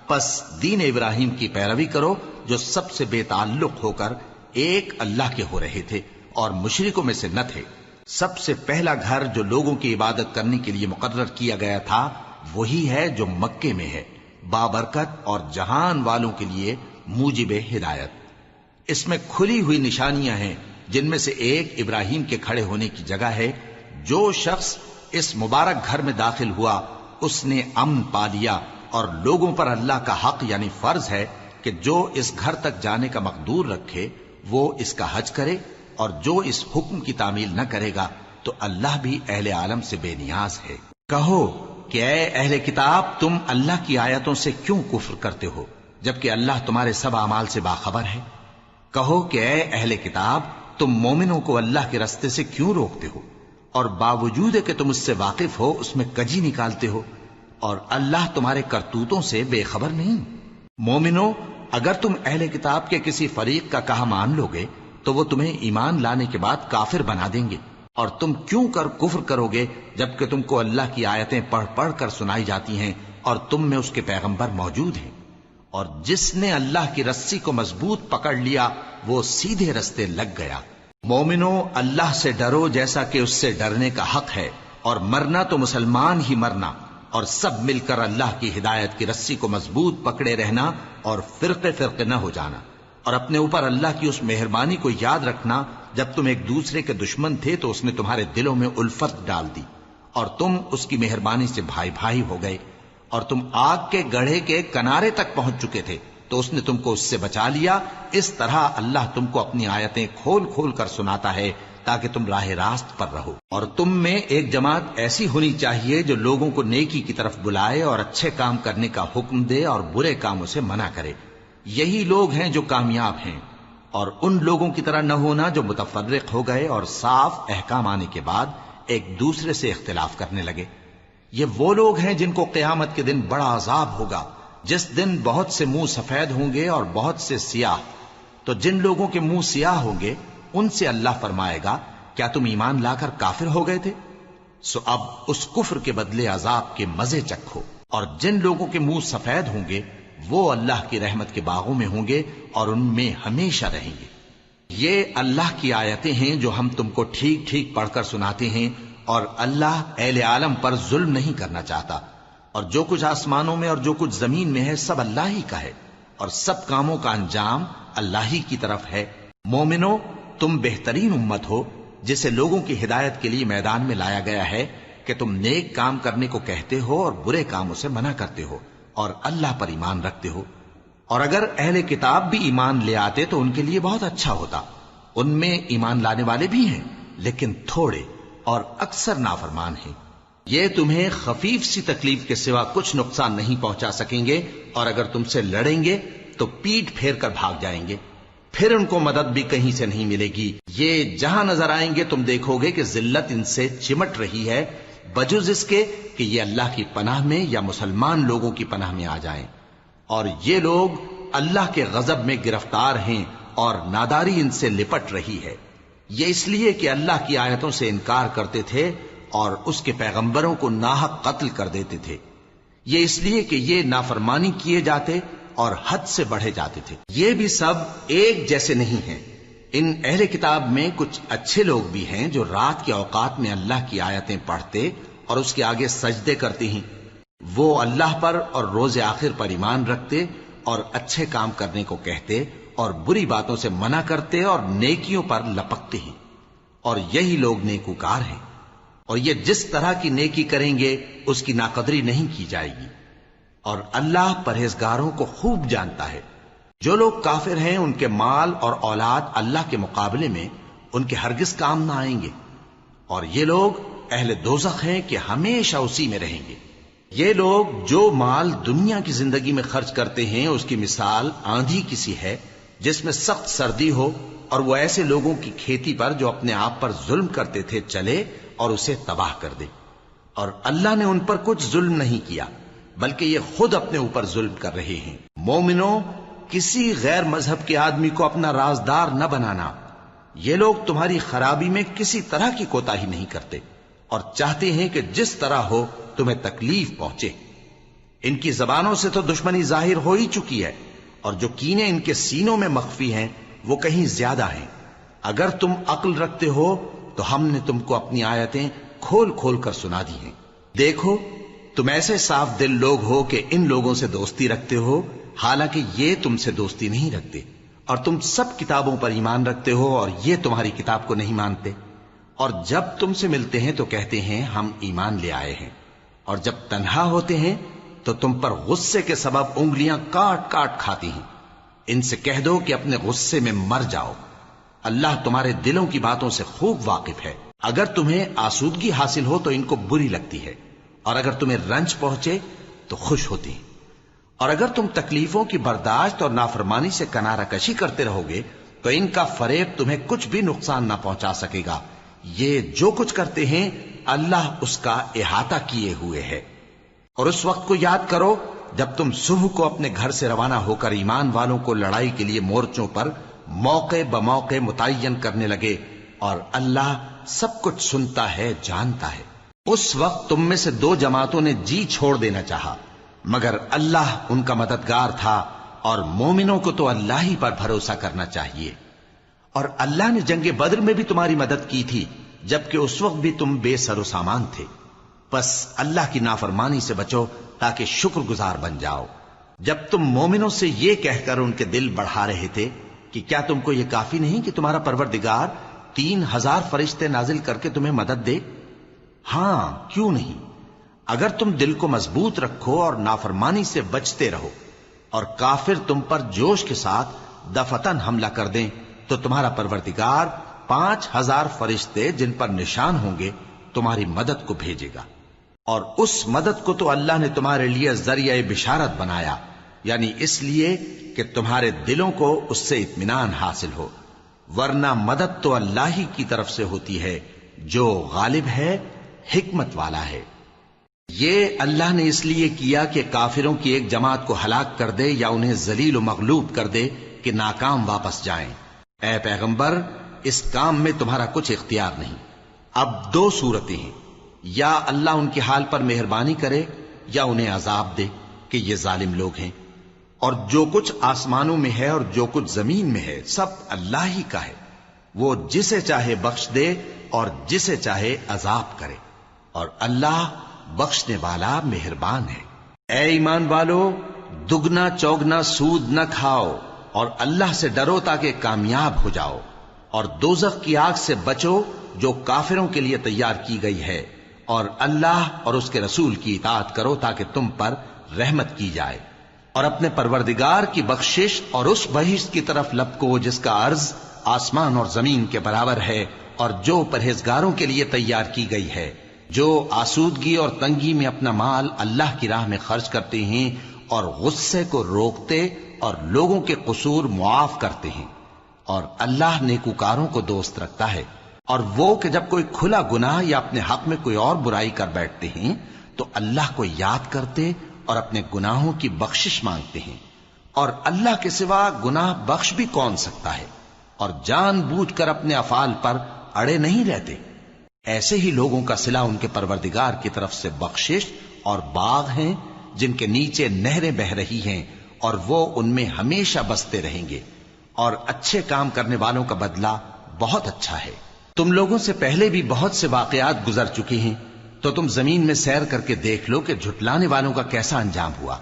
پس دین ابراہیم کی پیروی کرو جو سب سے بے تعلق ہو کر ایک اللہ کے ہو رہے تھے اور مشرکوں میں سے نہ تھے۔ سب سے پہلا گھر جو لوگوں کی عبادت کرنے کے لیے مقرر کیا گیا تھا وہی ہے جو مکے میں ہے، بابرکت اور جہان والوں کے لیے موجب ہدایت۔ اس میں کھلی ہوئی نشانیاں ہیں، جن میں سے ایک ابراہیم کے کھڑے ہونے کی جگہ ہے۔ جو شخص اس مبارک گھر میں داخل ہوا اس نے امن پا لیا، اور لوگوں پر اللہ کا حق یعنی فرض ہے کہ جو اس گھر تک جانے کا مقدور رکھے وہ اس کا حج کرے، اور جو اس حکم کی تعمیل نہ کرے گا تو اللہ بھی اہل عالم سے بے نیاز ہے۔ کہو کہ اے اہل کتاب، تم اللہ کی آیتوں سے کیوں کفر کرتے ہو جبکہ اللہ تمہارے سب اعمال سے باخبر ہے؟ کہو کہ اے اہل کتاب، تم مومنوں کو اللہ کے رستے سے کیوں روکتے ہو، اور باوجود کہ تم اس سے واقف ہو اس میں کجی نکالتے ہو، اور اللہ تمہارے کرتوتوں سے بے خبر نہیں؟ مومنو، اگر تم اہل کتاب کے کسی فریق کا کہا مان لو گے تو وہ تمہیں ایمان لانے کے بعد کافر بنا دیں گے، اور تم کیوں کر کفر کرو گے جبکہ تم کو اللہ کی آیتیں پڑھ پڑھ کر سنائی جاتی ہیں اور تم میں اس کے پیغمبر موجود ہیں؟ اور جس نے اللہ کی رسی کو مضبوط پکڑ لیا وہ سیدھے رستے لگ گیا۔ مومنو، اللہ سے ڈرو جیسا کہ اس سے ڈرنے کا حق ہے، اور مرنا تو مسلمان ہی مرنا، اور سب مل کر اللہ کی ہدایت کی رسی کو مضبوط پکڑے رہنا اور فرقے فرقے نہ ہو جانا، اور اپنے اوپر اللہ کی اس مہربانی کو یاد رکھنا جب تم ایک دوسرے کے دشمن تھے تو اس نے تمہارے دلوں میں الفت ڈال دی اور تم اس کی مہربانی سے بھائی بھائی ہو گئے، اور تم آگ کے گڑھے کے کنارے تک پہنچ چکے تھے تو اس نے تم کو اس سے بچا لیا۔ اس طرح اللہ تم کو اپنی آیتیں کھول کھول کر سناتا ہے تاکہ تم راہ راست پر رہو۔ اور تم میں ایک جماعت ایسی ہونی چاہیے جو لوگوں کو نیکی کی طرف بلائے اور اچھے کام کرنے کا حکم دے اور برے کاموں سے منع کرے۔ یہی لوگ ہیں جو کامیاب ہیں، اور ان لوگوں کی طرح نہ ہونا جو متفرق ہو گئے اور صاف احکام آنے کے بعد ایک دوسرے سے اختلاف کرنے لگے۔ یہ وہ لوگ ہیں جن کو قیامت کے دن بڑا عذاب ہوگا، جس دن بہت سے منہ سفید ہوں گے اور بہت سے سیاہ۔ تو جن لوگوں کے منہ سیاہ ہوں گے ان سے اللہ فرمائے گا، کیا تم ایمان لا کر کافر ہو گئے تھے؟ سو اب اس کفر کے بدلے عذاب کے مزے چکھو۔ اور جن لوگوں کے منہ سفید ہوں گے وہ اللہ کی رحمت کے باغوں میں ہوں گے اور ان میں ہمیشہ رہیں گے۔ یہ اللہ کی آیتیں ہیں جو ہم تم کو ٹھیک ٹھیک پڑھ کر سناتے ہیں، اور اللہ اہل عالم پر ظلم نہیں کرنا چاہتا، اور جو کچھ آسمانوں میں اور جو کچھ زمین میں ہے سب اللہ ہی کا ہے، اور سب کاموں کا انجام اللہ ہی کی طرف ہے۔ مومنو، تم بہترین امت ہو جسے لوگوں کی ہدایت کے لیے میدان میں لایا گیا ہے کہ تم نیک کام کرنے کو کہتے ہو اور برے کاموں سے منع کرتے ہو اور اللہ پر ایمان رکھتے ہو۔ اور اگر اہل کتاب بھی ایمان لے آتے تو ان کے لیے بہت اچھا ہوتا، ان میں ایمان لانے والے بھی ہیں لیکن تھوڑے اور اکثر نافرمان ہیں۔ یہ تمہیں خفیف سی تکلیف کے سوا کچھ نقصان نہیں پہنچا سکیں گے، اور اگر تم سے لڑیں گے تو پیٹ پھیر کر بھاگ جائیں گے، پھر ان کو مدد بھی کہیں سے نہیں ملے گی۔ یہ جہاں نظر آئیں گے تم دیکھو گے کہ ذلت ان سے چمٹ رہی ہے، بجز اس کے کہ یہ اللہ کی پناہ میں یا مسلمان لوگوں کی پناہ میں آ جائیں، اور یہ لوگ اللہ کے غضب میں گرفتار ہیں اور ناداری ان سے لپٹ رہی ہے۔ یہ اس لیے کہ اللہ کی آیتوں سے انکار کرتے تھے اور اس کے پیغمبروں کو ناحق قتل کر دیتے تھے۔ یہ اس لیے کہ یہ نافرمانی کیے جاتے اور حد سے بڑھے جاتے تھے۔ یہ بھی سب ایک جیسے نہیں ہیں۔ ان اہل کتاب میں کچھ اچھے لوگ بھی ہیں جو رات کے اوقات میں اللہ کی آیتیں پڑھتے اور اس کے آگے سجدے کرتے ہیں۔ وہ اللہ پر اور روز آخر پر ایمان رکھتے اور اچھے کام کرنے کو کہتے اور بری باتوں سے منع کرتے اور نیکیوں پر لپکتے ہیں، اور یہی لوگ نیکوکار ہیں۔ اور یہ جس طرح کی نیکی کریں گے اس کی ناقدری نہیں کی جائے گی، اور اللہ پرہیزگاروں کو خوب جانتا ہے۔ جو لوگ کافر ہیں ان کے مال اور اولاد اللہ کے مقابلے میں ان کے ہرگز کام نہ آئیں گے، اور یہ لوگ اہل دوزخ ہیں کہ ہمیشہ اسی میں رہیں گے۔ یہ لوگ جو مال دنیا کی زندگی میں خرچ کرتے ہیں اس کی مثال آندھی کسی ہے جس میں سخت سردی ہو، اور وہ ایسے لوگوں کی کھیتی پر جو اپنے آپ پر ظلم کرتے تھے چلے اور اسے تباہ کر دے۔ اور اللہ نے ان پر کچھ ظلم نہیں کیا بلکہ یہ خود اپنے اوپر ظلم کر رہے ہیں۔ مومنوں، کسی غیر مذہب کے آدمی کو اپنا رازدار نہ بنانا۔ یہ لوگ تمہاری خرابی میں کسی طرح کی کوتاہی نہیں کرتے اور چاہتے ہیں کہ جس طرح ہو تمہیں تکلیف پہنچے۔ ان کی زبانوں سے تو دشمنی ظاہر ہو ہی چکی ہے، اور جو کینے ان کے سینوں میں مخفی ہیں وہ کہیں زیادہ ہیں۔ اگر تم عقل رکھتے ہو تو ہم نے تم کو اپنی آیتیں کھول کھول کر سنا دی ہیں۔ دیکھو، تم ایسے صاف دل لوگ ہو کہ ان لوگوں سے دوستی رکھتے ہو، حالانکہ یہ تم سے دوستی نہیں رکھتے، اور تم سب کتابوں پر ایمان رکھتے ہو اور یہ تمہاری کتاب کو نہیں مانتے، اور جب تم سے ملتے ہیں تو کہتے ہیں ہم ایمان لے آئے ہیں، اور جب تنہا ہوتے ہیں تو تم پر غصے کے سبب انگلیاں کاٹ کاٹ کھاتی ہیں۔ ان سے کہہ دو کہ اپنے غصے میں مر جاؤ، اللہ تمہارے دلوں کی باتوں سے خوب واقف ہے۔ اگر تمہیں آسودگی حاصل ہو تو ان کو بری لگتی ہے، اور اگر تمہیں رنج پہنچے تو خوش ہوتی ہیں، اور اگر تم تکلیفوں کی برداشت اور نافرمانی سے کنارہ کشی کرتے رہو گے تو ان کا فریب تمہیں کچھ بھی نقصان نہ پہنچا سکے گا۔ یہ جو کچھ کرتے ہیں اللہ اس کا احاطہ کیے ہوئے ہے۔ اور اس وقت کو یاد کرو جب تم صبح کو اپنے گھر سے روانہ ہو کر ایمان والوں کو لڑائی کے لیے مورچوں پر موقع بموقع متعین کرنے لگے، اور اللہ سب کچھ سنتا ہے، جانتا ہے۔ اس وقت تم میں سے دو جماعتوں نے جی چھوڑ دینا چاہا، مگر اللہ ان کا مددگار تھا، اور مومنوں کو تو اللہ ہی پر بھروسہ کرنا چاہیے۔ اور اللہ نے جنگ بدر میں بھی تمہاری مدد کی تھی جبکہ اس وقت بھی تم بے سر و سامان تھے۔ بس اللہ کی نافرمانی سے بچو تاکہ شکر گزار بن جاؤ۔ جب تم مومنوں سے یہ کہہ کر ان کے دل بڑھا رہے تھے کہ کیا تم کو یہ کافی نہیں کہ تمہارا پروردگار 3000 فرشتے نازل کر کے تمہیں مدد دے؟ ہاں، کیوں نہیں؟ اگر تم دل کو مضبوط رکھو اور نافرمانی سے بچتے رہو، اور کافر تم پر جوش کے ساتھ دفتن حملہ کر دیں تو تمہارا پروردگار 5000 فرشتے جن پر نشان ہوں گے تمہاری مدد کو بھیجے گا۔ اور اس مدد کو تو اللہ نے تمہارے لیے ذریعہ بشارت بنایا، یعنی اس لیے کہ تمہارے دلوں کو اس سے اطمینان حاصل ہو، ورنہ مدد تو اللہ ہی کی طرف سے ہوتی ہے جو غالب ہے، حکمت والا ہے۔ یہ اللہ نے اس لیے کیا کہ کافروں کی ایک جماعت کو ہلاک کر دے یا انہیں ذلیل و مغلوب کر دے کہ ناکام واپس جائیں۔ اے پیغمبر، اس کام میں تمہارا کچھ اختیار نہیں۔ اب دو صورتیں ہیں، یا اللہ ان کے حال پر مہربانی کرے یا انہیں عذاب دے کہ یہ ظالم لوگ ہیں۔ اور جو کچھ آسمانوں میں ہے اور جو کچھ زمین میں ہے سب اللہ ہی کا ہے، وہ جسے چاہے بخش دے اور جسے چاہے عذاب کرے، اور اللہ بخشنے والا مہربان ہے۔ اے ایمان والو، دگنا چوگنا سود نہ کھاؤ اور اللہ سے ڈرو تاکہ کامیاب ہو جاؤ، اور دوزخ کی آگ سے بچو جو کافروں کے لیے تیار کی گئی ہے، اور اللہ اور اس کے رسول کی اطاعت کرو تاکہ تم پر رحمت کی جائے، اور اپنے پروردگار کی بخشش اور اس بہشت کی طرف لپکو جس کا عرض آسمان اور زمین کے برابر ہے اور جو پرہیزگاروں کے لیے تیار کی گئی ہے، جو آسودگی اور تنگی میں اپنا مال اللہ کی راہ میں خرچ کرتے ہیں اور غصے کو روکتے اور لوگوں کے قصور معاف کرتے ہیں، اور اللہ نیکوکاروں کو دوست رکھتا ہے۔ اور وہ کہ جب کوئی کھلا گناہ یا اپنے حق میں کوئی اور برائی کر بیٹھتے ہیں تو اللہ کو یاد کرتے اور اپنے گناہوں کی بخشش مانگتے ہیں، اور اللہ کے سوا گناہ بخش بھی کون سکتا ہے، اور جان بوجھ کر اپنے افعال پر اڑے نہیں رہتے۔ ایسے ہی لوگوں کا صلہ ان کے پروردگار کی طرف سے بخشش اور باغ ہیں جن کے نیچے نہریں بہ رہی ہیں، اور وہ ان میں ہمیشہ بستے رہیں گے، اور اچھے کام کرنے والوں کا بدلہ بہت اچھا ہے۔ تم لوگوں سے پہلے بھی بہت سے واقعات گزر چکے ہیں، تو تم زمین میں سیر کر کے دیکھ لو کہ جھٹلانے والوں کا کیسا انجام ہوا۔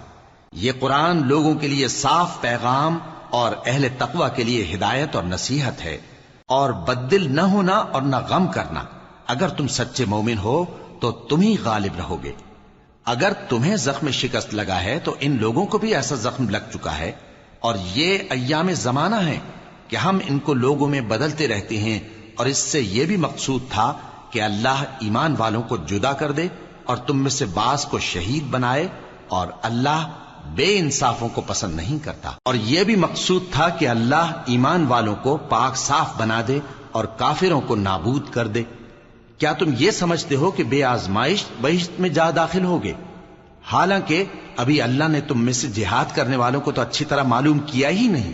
یہ قرآن لوگوں کے لیے صاف پیغام اور اہل تقوی کے لیے ہدایت اور نصیحت ہے، اور بددل نہ ہونا اور نہ غم کرنا۔ اگر تم سچے مومن ہو تو تم ہی غالب رہو گے۔ اگر تمہیں زخم شکست لگا ہے تو ان لوگوں کو بھی ایسا زخم لگ چکا ہے، اور یہ ایام زمانہ ہے کہ ہم ان کو لوگوں میں بدلتے رہتے ہیں، اور اس سے یہ بھی مقصود تھا کہ اللہ ایمان والوں کو جدا کر دے اور تم میں سے بعض کو شہید بنائے، اور اللہ بے انصافوں کو پسند نہیں کرتا۔ اور یہ بھی مقصود تھا کہ اللہ ایمان والوں کو پاک صاف بنا دے اور کافروں کو نابود کر دے۔ کیا تم یہ سمجھتے ہو کہ بے آزمائش بہشت میں جا داخل ہوگے؟ حالانکہ ابھی اللہ نے تم میں سے جہاد کرنے والوں کو تو اچھی طرح معلوم کیا ہی نہیں،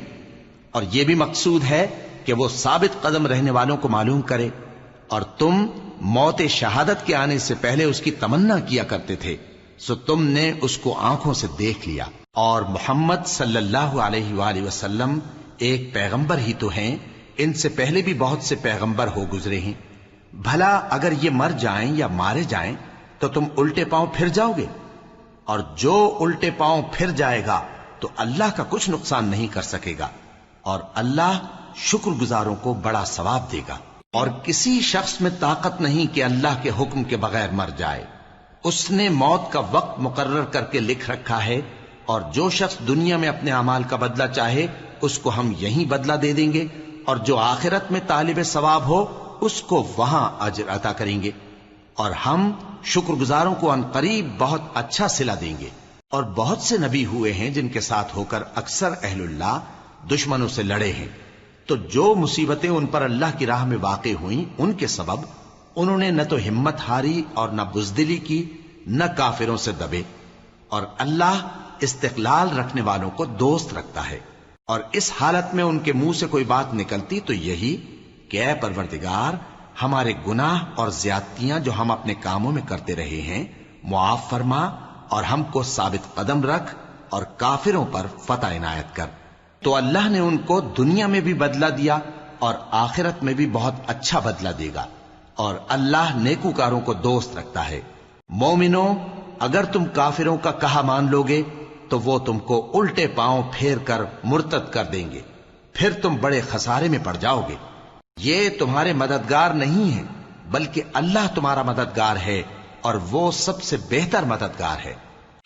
اور یہ بھی مقصود ہے کہ وہ ثابت قدم رہنے والوں کو معلوم کرے، اور تم موت شہادت کے آنے سے پہلے اس کی تمنا کیا کرتے تھے، سو تم نے اس کو آنکھوں سے دیکھ لیا۔ اور محمد صلی اللہ علیہ وآلہ وسلم ایک پیغمبر ہی تو ہیں، ان سے پہلے بھی بہت سے پیغمبر ہو گزرے ہیں۔ بھلا اگر یہ مر جائیں یا مارے جائیں تو تم الٹے پاؤں پھر جاؤ گے؟ اور جو الٹے پاؤں پھر جائے گا تو اللہ کا کچھ نقصان نہیں کر سکے گا، اور اللہ شکر گزاروں کو بڑا ثواب دے گا۔ اور کسی شخص میں طاقت نہیں کہ اللہ کے حکم کے بغیر مر جائے، اس نے موت کا وقت مقرر کر کے لکھ رکھا ہے، اور جو شخص دنیا میں اپنے اعمال کا بدلہ چاہے اس کو ہم یہیں بدلہ دے دیں گے، اور جو آخرت میں طالب ثواب ہو اس کو وہاں اجر عطا کریں گے، اور ہم شکر گزاروں کو ان قریب بہت اچھا صلہ دیں گے۔ اور بہت سے نبی ہوئے ہیں جن کے ساتھ ہو کر اکثر اہل اللہ دشمنوں سے لڑے ہیں، تو جو مصیبتیں ان پر اللہ کی راہ میں واقع ہوئیں ان کے سبب انہوں نے نہ تو ہمت ہاری اور نہ بزدلی کی، نہ کافروں سے دبے، اور اللہ استقلال رکھنے والوں کو دوست رکھتا ہے۔ اور اس حالت میں ان کے منہ سے کوئی بات نکلتی تو یہی کہ اے پروردگار، ہمارے گناہ اور زیادتیاں جو ہم اپنے کاموں میں کرتے رہے ہیں معاف فرما، اور ہم کو ثابت قدم رکھ اور کافروں پر فتح عنایت کر۔ تو اللہ نے ان کو دنیا میں بھی بدلہ دیا اور آخرت میں بھی بہت اچھا بدلہ دے گا، اور اللہ نیکوکاروں کو دوست رکھتا ہے۔ مومنوں، اگر تم کافروں کا کہا مان لوگے تو وہ تم کو الٹے پاؤں پھیر کر مرتد کر دیں گے، پھر تم بڑے خسارے میں پڑ جاؤ گے۔ یہ تمہارے مددگار نہیں ہیں بلکہ اللہ تمہارا مددگار ہے، اور وہ سب سے بہتر مددگار ہے۔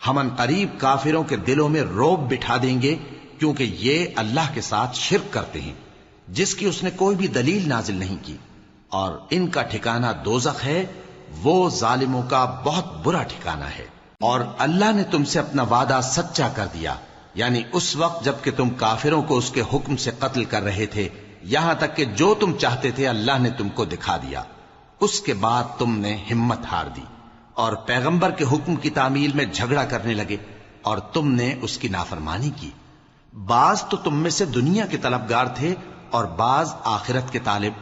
ہم ان قریب کافروں کے دلوں میں رعب بٹھا دیں گے، کیونکہ یہ اللہ کے ساتھ شرک کرتے ہیں جس کی اس نے کوئی بھی دلیل نازل نہیں کی، اور ان کا ٹھکانہ دوزخ ہے، وہ ظالموں کا بہت برا ٹھکانہ ہے۔ اور اللہ نے تم سے اپنا وعدہ سچا کر دیا، یعنی اس وقت جب کہ تم کافروں کو اس کے حکم سے قتل کر رہے تھے، یہاں تک کہ جو تم چاہتے تھے اللہ نے تم کو دکھا دیا۔ اس کے بعد تم نے ہمت ہار دی اور پیغمبر کے حکم کی تعمیل میں جھگڑا کرنے لگے، اور تم نے اس کی نافرمانی کی۔ بعض تو تم میں سے دنیا کے طلبگار تھے اور بعض آخرت کے طالب۔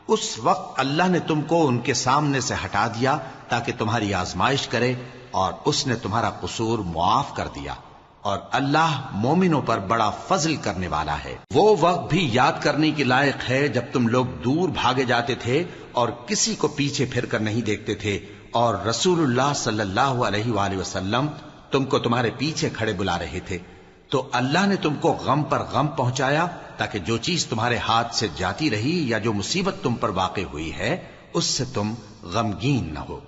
اس وقت اللہ نے تم کو ان کے سامنے سے ہٹا دیا تاکہ تمہاری آزمائش کرے، اور اس نے تمہارا قصور معاف کر دیا، اور اللہ مومنوں پر بڑا فضل کرنے والا ہے۔ وہ وقت بھی یاد کرنے کے لائق ہے جب تم لوگ دور بھاگے جاتے تھے اور کسی کو پیچھے پھر کر نہیں دیکھتے تھے، اور رسول اللہ صلی اللہ علیہ وآلہ وسلم تم کو تمہارے پیچھے کھڑے بلا رہے تھے، تو اللہ نے تم کو غم پر غم پہنچایا تاکہ جو چیز تمہارے ہاتھ سے جاتی رہی یا جو مصیبت تم پر واقع ہوئی ہے اس سے تم غمگین نہ ہو،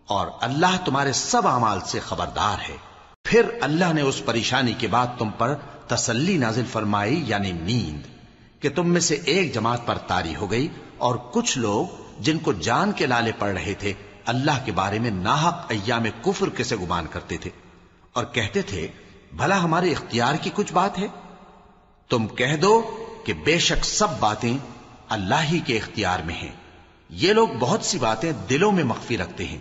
اور اللہ تمہارے سب اعمال سے خبردار ہے۔ پھر اللہ نے اس پریشانی کے بعد تم پر تسلی نازل فرمائی، یعنی نیند، کہ تم میں سے ایک جماعت پر طاری ہو گئی اور کچھ لوگ جن کو جان کے لالے پڑ رہے تھے اللہ کے بارے میں ناحق ایام کفر کے سے گمان کرتے تھے اور کہتے تھے بھلا ہمارے اختیار کی کچھ بات ہے؟ تم کہہ دو کہ بے شک سب باتیں اللہ ہی کے اختیار میں ہیں. یہ لوگ بہت سی باتیں دلوں میں مخفی رکھتے ہیں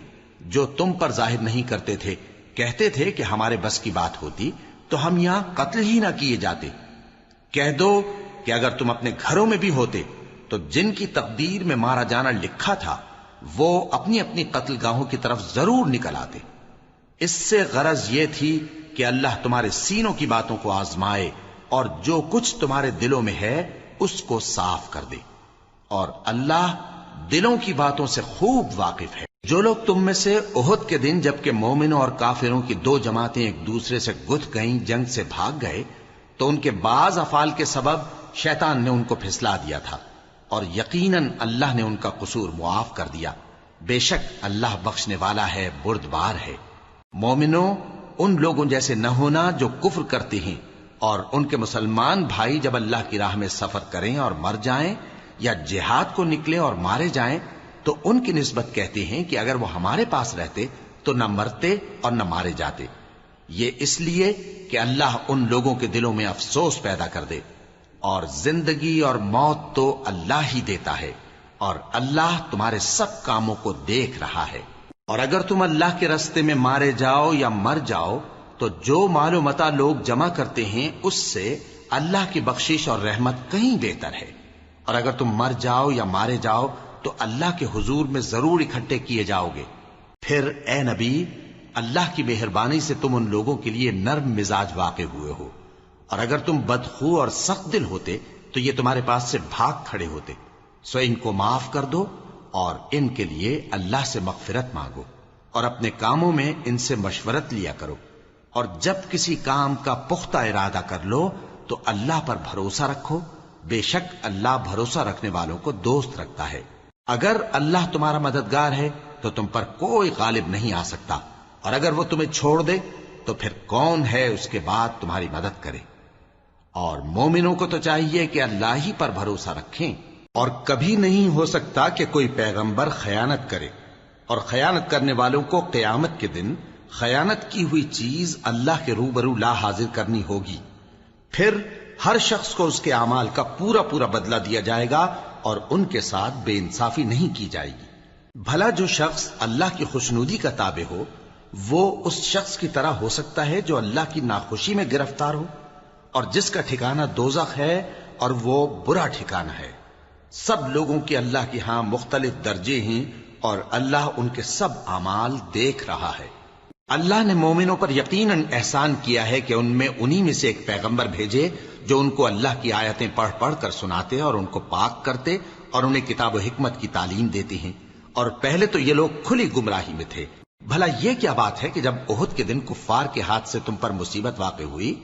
جو تم پر ظاہر نہیں کرتے تھے. کہتے تھے کہ ہمارے بس کی بات ہوتی تو ہم یہاں قتل ہی نہ کیے جاتے. کہہ دو کہ اگر تم اپنے گھروں میں بھی ہوتے تو جن کی تقدیر میں مارا جانا لکھا تھا وہ اپنی اپنی قتل گاہوں کی طرف ضرور نکل آتے. اس سے غرض یہ تھی کہ اللہ تمہارے سینوں کی باتوں کو آزمائے اور جو کچھ تمہارے دلوں میں ہے اس کو صاف کر دے. اور اللہ دلوں کی باتوں سے خوب واقف ہے. جو لوگ تم میں سے احد کے دن جبکہ مومنوں اور کافروں کی دو جماعتیں ایک دوسرے سے گتھ گئیں جنگ سے بھاگ گئے تو ان کے بعض افعال کے سبب شیطان نے ان کو پھسلا دیا تھا اور یقیناً اللہ نے ان کا قصور معاف کر دیا. بے شک اللہ بخشنے والا ہے بردبار ہے. مومنوں ان لوگوں جیسے نہ ہونا جو کفر کرتے ہیں اور ان کے مسلمان بھائی جب اللہ کی راہ میں سفر کریں اور مر جائیں یا جہاد کو نکلیں اور مارے جائیں تو ان کی نسبت کہتے ہیں کہ اگر وہ ہمارے پاس رہتے تو نہ مرتے اور نہ مارے جاتے. یہ اس لیے کہ اللہ ان لوگوں کے دلوں میں افسوس پیدا کر دے. اور زندگی اور موت تو اللہ ہی دیتا ہے اور اللہ تمہارے سب کاموں کو دیکھ رہا ہے. اور اگر تم اللہ کے راستے میں مارے جاؤ یا مر جاؤ تو جو مال و متاع لوگ جمع کرتے ہیں اس سے اللہ کی بخشش اور رحمت کہیں بہتر ہے. اور اگر تم مر جاؤ یا مارے جاؤ تو اللہ کے حضور میں ضرور اکٹھے کیے جاؤ گے. پھر اے نبی اللہ کی مہربانی سے تم ان لوگوں کے لیے نرم مزاج واقع ہوئے ہو. اور اگر تم بدخو اور سخت دل ہوتے تو یہ تمہارے پاس سے بھاگ کھڑے ہوتے. سو ان کو معاف کر دو اور ان کے لیے اللہ سے مغفرت مانگو اور اپنے کاموں میں ان سے مشورت لیا کرو. اور جب کسی کام کا پختہ ارادہ کر لو تو اللہ پر بھروسہ رکھو. بے شک اللہ بھروسہ رکھنے والوں کو دوست رکھتا ہے. اگر اللہ تمہارا مددگار ہے تو تم پر کوئی غالب نہیں آ سکتا اور اگر وہ تمہیں چھوڑ دے تو پھر کون ہے اس کے بعد تمہاری مدد کرے. اور مومنوں کو تو چاہیے کہ اللہ ہی پر بھروسہ رکھیں. اور کبھی نہیں ہو سکتا کہ کوئی پیغمبر خیانت کرے اور خیانت کرنے والوں کو قیامت کے دن خیانت کی ہوئی چیز اللہ کے روبرو لا حاضر کرنی ہوگی. پھر ہر شخص کو اس کے اعمال کا پورا پورا بدلہ دیا جائے گا اور ان کے ساتھ بے انصافی نہیں کی جائے گی. بھلا جو شخص اللہ کی خوشنودی کا تابع ہو وہ اس شخص کی طرح ہو سکتا ہے جو اللہ کی ناخوشی میں گرفتار ہو اور جس کا ٹھکانہ دوزخ ہے اور وہ برا ٹھکانہ ہے. سب لوگوں کے اللہ کی ہاں مختلف درجے ہیں اور اللہ ان کے سب اعمال دیکھ رہا ہے. اللہ نے مومنوں پر یقیناً احسان کیا ہے کہ ان میں انہی میں سے ایک پیغمبر بھیجے جو ان کو اللہ کی آیتیں پڑھ پڑھ کر سناتے اور ان کو پاک کرتے اور انہیں کتاب و حکمت کی تعلیم دیتے ہیں. اور پہلے تو یہ لوگ کھلی گمراہی میں تھے. بھلا یہ کیا بات ہے کہ جب احد کے دن کفار کے ہاتھ سے تم پر مصیبت واقع ہوئی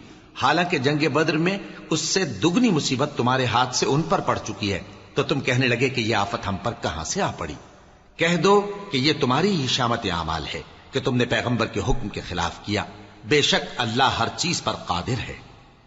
حالانکہ جنگ بدر میں اس سے دگنی مصیبت تمہارے ہاتھ سے ان پر پڑ چکی ہے تو تم کہنے لگے کہ یہ آفت ہم پر کہاں سے آ پڑی؟ کہہ دو کہ یہ تمہاری ہی شامت اعمال ہے کہ تم نے پیغمبر کے حکم کے خلاف کیا. بے شک اللہ ہر چیز پر قادر ہے.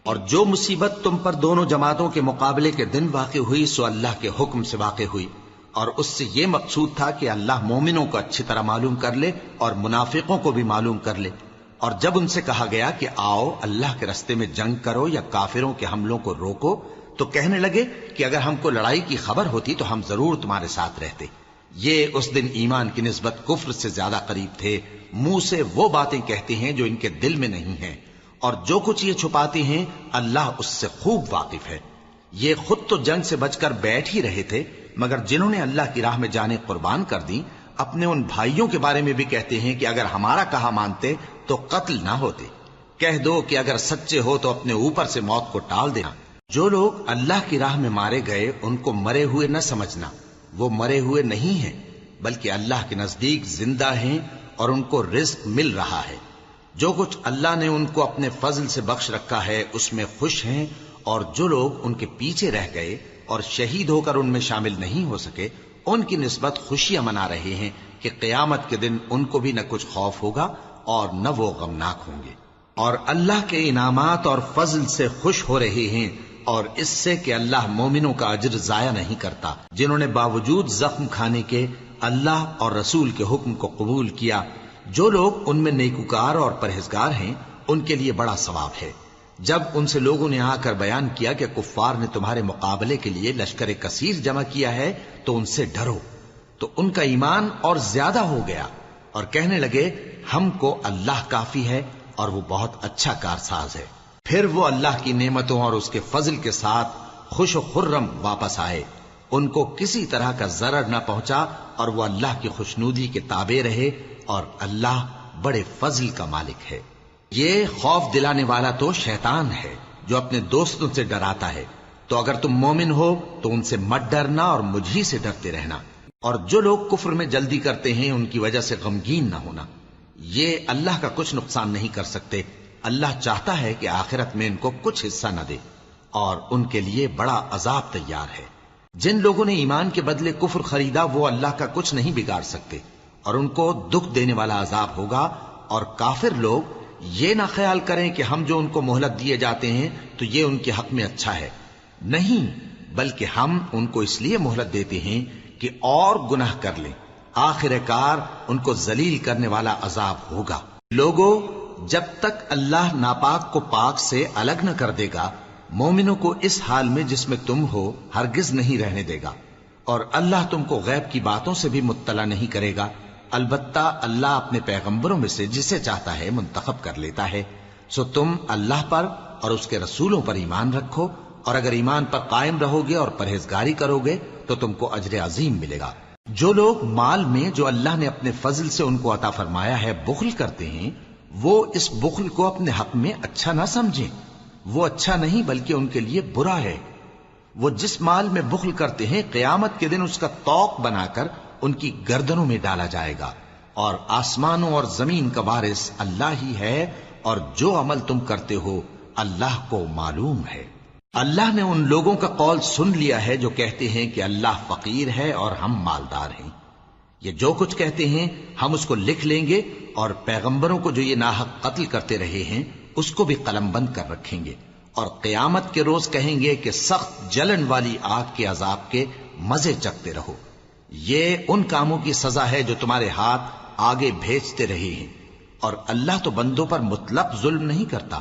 اور جو مصیبت تم پر دونوں جماعتوں کے مقابلے کے دن واقع ہوئی سو اللہ کے حکم سے واقع ہوئی اور اس سے یہ مقصود تھا کہ اللہ مومنوں کو اچھی طرح معلوم کر لے اور منافقوں کو بھی معلوم کر لے. اور جب ان سے کہا گیا کہ آؤ اللہ کے راستے میں جنگ کرو یا کافروں کے حملوں کو روکو تو کہنے لگے کہ اگر ہم کو لڑائی کی خبر ہوتی تو ہم ضرور تمہارے ساتھ رہتے. یہ اس دن ایمان کی نسبت کفر سے زیادہ قریب تھے. منہ سے وہ باتیں کہتے ہیں جو ان کے دل میں نہیں ہیں اور جو کچھ یہ چھپاتے ہیں اللہ اس سے خوب واقف ہے. یہ خود تو جنگ سے بچ کر بیٹھ ہی رہے تھے مگر جنہوں نے اللہ کی راہ میں جانیں قربان کر دی اپنے ان بھائیوں کے بارے میں بھی کہتے ہیں کہ اگر ہمارا کہا مانتے تو قتل نہ ہوتے. کہہ دو کہ اگر سچے ہو تو اپنے اوپر سے موت کو ٹال دینا. جو لوگ اللہ کی راہ میں مارے گئے ان کو مرے ہوئے نہ سمجھنا. وہ مرے ہوئے نہیں ہیں بلکہ اللہ کے نزدیک زندہ ہیں اور ان کو رزق مل رہا ہے. جو کچھ اللہ نے ان کو اپنے فضل سے بخش رکھا ہے اس میں خوش ہیں. اور جو لوگ ان کے پیچھے رہ گئے اور شہید ہو کر ان میں شامل نہیں ہو سکے ان کی نسبت خوشیاں منا رہے ہیں کہ قیامت کے دن ان کو بھی نہ کچھ خوف ہوگا اور نہ وہ غمناک ہوں گے. اور اللہ کے انعامات اور فضل سے خوش ہو رہے ہیں اور اس سے کہ اللہ مومنوں کا اجر ضائع نہیں کرتا جنہوں نے باوجود زخم کھانے کے اللہ اور رسول کے حکم کو قبول کیا۔ جو لوگ ان میں نیکوکار اور پرہیزگار ہیں ان کے لیے بڑا ثواب ہے۔ جب ان سے لوگوں نے آ کر بیان کیا کہ کفار نے تمہارے مقابلے کے لیے لشکر کثیر جمع کیا ہے تو ان سے ڈرو، تو ان کا ایمان اور زیادہ ہو گیا اور کہنے لگے ہم کو اللہ کافی ہے اور وہ بہت اچھا کارساز ہے۔ پھر وہ اللہ کی نعمتوں اور اس کے فضل کے ساتھ خوش و خرم واپس آئے، ان کو کسی طرح کا ضرر نہ پہنچا اور وہ اللہ کی خوشنودی کے تابع رہے، اور اللہ بڑے فضل کا مالک ہے۔ یہ خوف دلانے والا تو شیطان ہے جو اپنے دوستوں سے ڈراتا ہے، تو اگر تم مومن ہو تو ان سے مت ڈرنا اور مجھ ہی سے ڈرتے رہنا، اور جو لوگ کفر میں جلدی کرتے ہیں ان کی وجہ سے غمگین نہ ہونا، یہ اللہ کا کچھ نقصان نہیں کر سکتے۔ اللہ چاہتا ہے کہ آخرت میں ان کو کچھ حصہ نہ دے اور ان کے لیے بڑا عذاب تیار ہے۔ جن لوگوں نے ایمان کے بدلے کفر خریدا وہ اللہ کا کچھ نہیں بگاڑ سکتے، اور ان کو دکھ دینے والا عذاب ہوگا۔ اور کافر لوگ یہ نہ خیال کریں کہ ہم جو ان کو مہلت دیے جاتے ہیں تو یہ ان کے حق میں اچھا ہے، نہیں، بلکہ ہم ان کو اس لیے مہلت دیتے ہیں کہ اور گناہ کر لیں، آخر کار ان کو ذلیل کرنے والا عذاب ہوگا۔ لوگوں، جب تک اللہ ناپاک کو پاک سے الگ نہ کر دے گا، مومنوں کو اس حال میں جس میں تم ہو ہرگز نہیں رہنے دے گا، اور اللہ تم کو غیب کی باتوں سے بھی مطلع نہیں کرے گا۔ البتہ اللہ اپنے پیغمبروں میں سے جسے چاہتا ہے منتخب کر لیتا ہے۔ سو تم اللہ پر اور اس کے رسولوں پر ایمان رکھو، اور اگر ایمان پر قائم رہو گے اور پرہیزگاری کرو گے تو تم کو اجر عظیم ملے گا۔ جو لوگ مال میں جو اللہ نے اپنے فضل سے ان کو عطا فرمایا ہے بخل کرتے ہیں، وہ اس بخل کو اپنے حق میں اچھا نہ سمجھیں، وہ اچھا نہیں بلکہ ان کے لیے برا ہے۔ وہ جس مال میں بخل کرتے ہیں قیامت کے دن اس کا طوق بنا کر ان کی گردنوں میں ڈالا جائے گا، اور آسمانوں اور زمین کا وارث اللہ ہی ہے، اور جو عمل تم کرتے ہو اللہ کو معلوم ہے۔ اللہ نے ان لوگوں کا قول سن لیا ہے جو کہتے ہیں کہ اللہ فقیر ہے اور ہم مالدار ہیں۔ یہ جو کچھ کہتے ہیں ہم اس کو لکھ لیں گے، اور پیغمبروں کو جو یہ ناحق قتل کرتے رہے ہیں اس کو بھی قلم بند کر رکھیں گے، اور قیامت کے روز کہیں گے کہ سخت جلن والی آگ کے عذاب کے مزے چکھتے رہو۔ یہ ان کاموں کی سزا ہے جو تمہارے ہاتھ آگے بھیجتے رہے ہیں، اور اللہ تو بندوں پر مطلق ظلم نہیں کرتا۔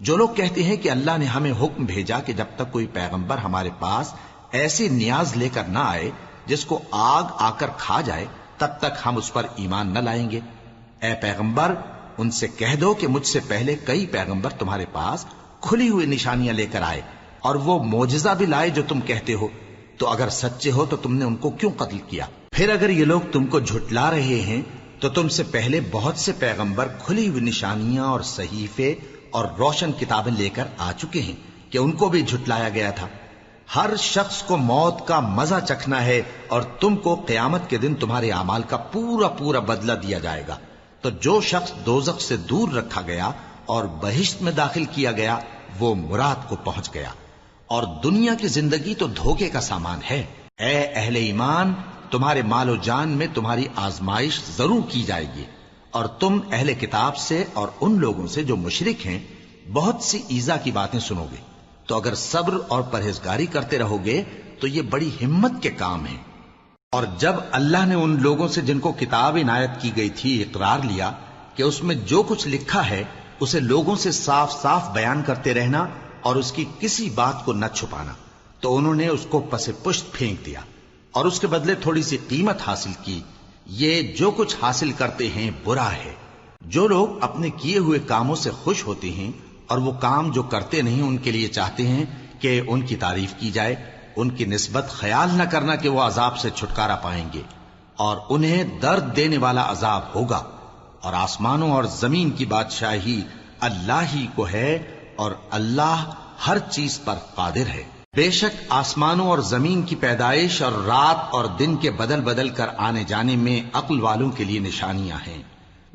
جو لوگ کہتے ہیں کہ اللہ نے ہمیں حکم بھیجا کہ جب تک کوئی پیغمبر ہمارے پاس ایسی نیاز لے کر نہ آئے جس کو آگ آ کر کھا جائے تب تک ہم اس پر ایمان نہ لائیں گے، اے پیغمبر ان سے کہہ دو کہ مجھ سے پہلے کئی پیغمبر تمہارے پاس کھلی ہوئی نشانیاں لے کر آئے، اور وہ معجزہ بھی لائے جو تم کہتے ہو، تو اگر سچے ہو تو تم نے ان کو کیوں قتل کیا؟ پھر اگر یہ لوگ تم کو جھٹلا رہے ہیں تو تم سے پہلے بہت سے پیغمبر کھلی ہوئی نشانیاں اور صحیفے اور روشن کتابیں لے کر آ چکے ہیں کہ ان کو بھی جھٹلایا گیا تھا۔ ہر شخص کو موت کا مزہ چکھنا ہے، اور تم کو قیامت کے دن تمہارے اعمال کا پورا پورا بدلہ دیا جائے گا۔ تو جو شخص دوزخ سے دور رکھا گیا اور بہشت میں داخل کیا گیا وہ مراد کو پہنچ گیا، اور دنیا کی زندگی تو دھوکے کا سامان ہے۔ اے اہل ایمان، تمہارے مال و جان میں تمہاری آزمائش ضرور کی جائے گی، اور تم اہل کتاب سے اور ان لوگوں سے جو مشرک ہیں بہت سی ایذا کی باتیں سنو گے، تو اگر صبر اور پرہیزگاری کرتے رہو گے تو یہ بڑی ہمت کے کام ہیں۔ اور جب اللہ نے ان لوگوں سے جن کو کتاب عنایت کی گئی تھی اقرار لیا کہ اس میں جو کچھ لکھا ہے اسے لوگوں سے صاف صاف بیان کرتے رہنا اور اس کی کسی بات کو نہ چھپانا، تو انہوں نے اس کو پس پشت پھینک دیا اور اس کے بدلے تھوڑی سی قیمت حاصل کی۔ یہ جو کچھ حاصل کرتے ہیں برا ہے۔ جو لوگ اپنے کیے ہوئے کاموں سے خوش ہوتے ہیں اور وہ کام جو کرتے نہیں ان کے لیے چاہتے ہیں کہ ان کی تعریف کی جائے، ان کی نسبت خیال نہ کرنا کہ وہ عذاب سے چھٹکارا پائیں گے، اور انہیں درد دینے والا عذاب ہوگا۔ اور آسمانوں اور زمین کی بادشاہی اللہ ہی کو ہے، اور اللہ ہر چیز پر قادر ہے۔ بے شک آسمانوں اور زمین کی پیدائش اور رات اور دن کے بدل بدل کر آنے جانے میں عقل والوں کے لیے نشانیاں ہیں،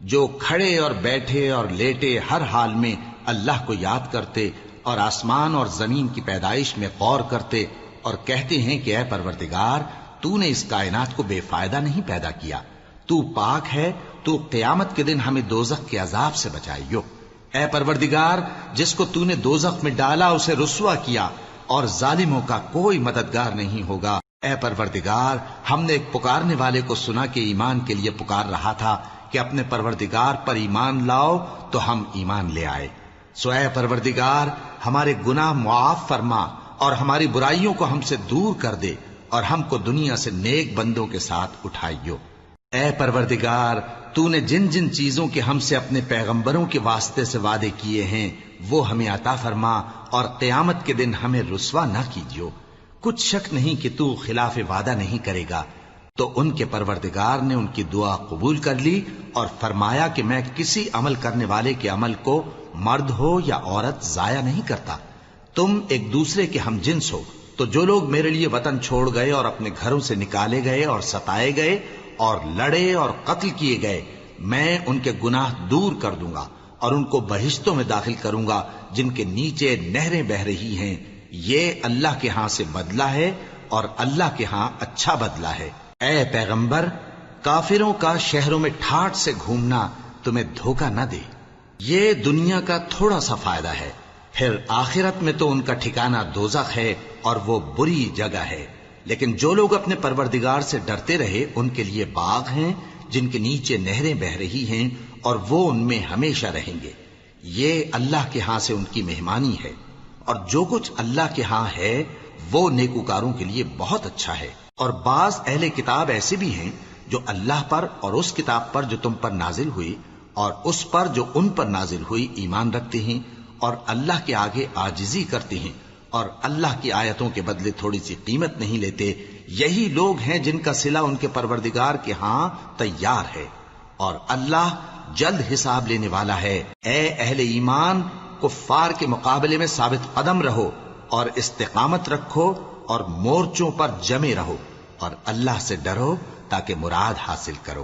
جو کھڑے اور بیٹھے اور لیٹے ہر حال میں اللہ کو یاد کرتے اور آسمان اور زمین کی پیدائش میں غور کرتے اور کہتے ہیں کہ اے پروردگار، تو نے اس کائنات کو بے فائدہ نہیں پیدا کیا، تو پاک ہے، تو قیامت کے دن ہمیں دوزخ کے عذاب سے بچائیو۔ اے پروردگار، جس کو تو نے دوزخ میں ڈالا اسے رسوا کیا، اور ظالموں کا کوئی مددگار نہیں ہوگا۔ اے پروردگار، ہم نے ایک پکارنے والے کو سنا کہ ایمان کے لیے پکار رہا تھا کہ اپنے پروردگار پر ایمان لاؤ، تو ہم ایمان لے آئے۔ سو اے پروردگار، ہمارے گناہ معاف فرما اور ہماری برائیوں کو ہم سے دور کر دے، اور ہم کو دنیا سے نیک بندوں کے ساتھ اٹھائیو۔ اے پروردگار، تو نے جن جن چیزوں کے ہم سے اپنے پیغمبروں کے واسطے سے وعدے کیے ہیں وہ ہمیں عطا فرما، اور قیامت کے دن ہمیں رسوا نہ کیجیو۔ کچھ شک نہیں کہ تو خلاف وعدہ نہیں کرے گا۔ تو ان کے پروردگار نے ان کی دعا قبول کر لی اور فرمایا کہ میں کسی عمل کرنے والے کے عمل کو مرد ہو یا عورت ضائع نہیں کرتا۔ تم ایک دوسرے کے ہم جنس ہو، تو جو لوگ میرے لیے وطن چھوڑ گئے اور اپنے گھروں سے نکالے گئے اور ستائے گئے اور لڑے اور قتل کیے گئے، میں ان کے گناہ دور کر دوں گا اور ان کو بہشتوں میں داخل کروں گا جن کے نیچے نہریں بہ رہی ہیں۔ یہ اللہ کے ہاں سے بدلہ ہے اور اللہ کے ہاں اچھا بدلہ ہے۔ اے پیغمبر، کافروں کا شہروں میں ٹھاٹھ سے گھومنا تمہیں دھوکہ نہ دے۔ یہ دنیا کا تھوڑا سا فائدہ ہے، پھر آخرت میں تو ان کا ٹھکانہ دوزخ ہے اور وہ بری جگہ ہے۔ لیکن جو لوگ اپنے پروردگار سے ڈرتے رہے ان کے لیے باغ ہیں جن کے نیچے نہریں بہ رہی ہیں، اور وہ ان میں ہمیشہ رہیں گے۔ یہ اللہ کے ہاں سے ان کی مہمانی ہے، اور جو کچھ اللہ کے ہاں ہے وہ نیکوکاروں کے لیے بہت اچھا ہے۔ اور بعض اہل کتاب ایسے بھی ہیں جو اللہ پر اور اس کتاب پر جو تم پر نازل ہوئی اور اس پر جو ان پر نازل ہوئی ایمان رکھتے ہیں، اور اللہ کے آگے عاجزی کرتے ہیں، اور اللہ کی آیتوں کے بدلے تھوڑی سی قیمت نہیں لیتے۔ یہی لوگ ہیں جن کا صلہ ان کے پروردگار کے ہاں تیار ہے، اور اللہ جلد حساب لینے والا ہے۔ اے اہل ایمان، کفار کے مقابلے میں ثابت قدم رہو اور استقامت رکھو اور مورچوں پر جمے رہو، اور اللہ سے ڈرو تاکہ مراد حاصل کرو۔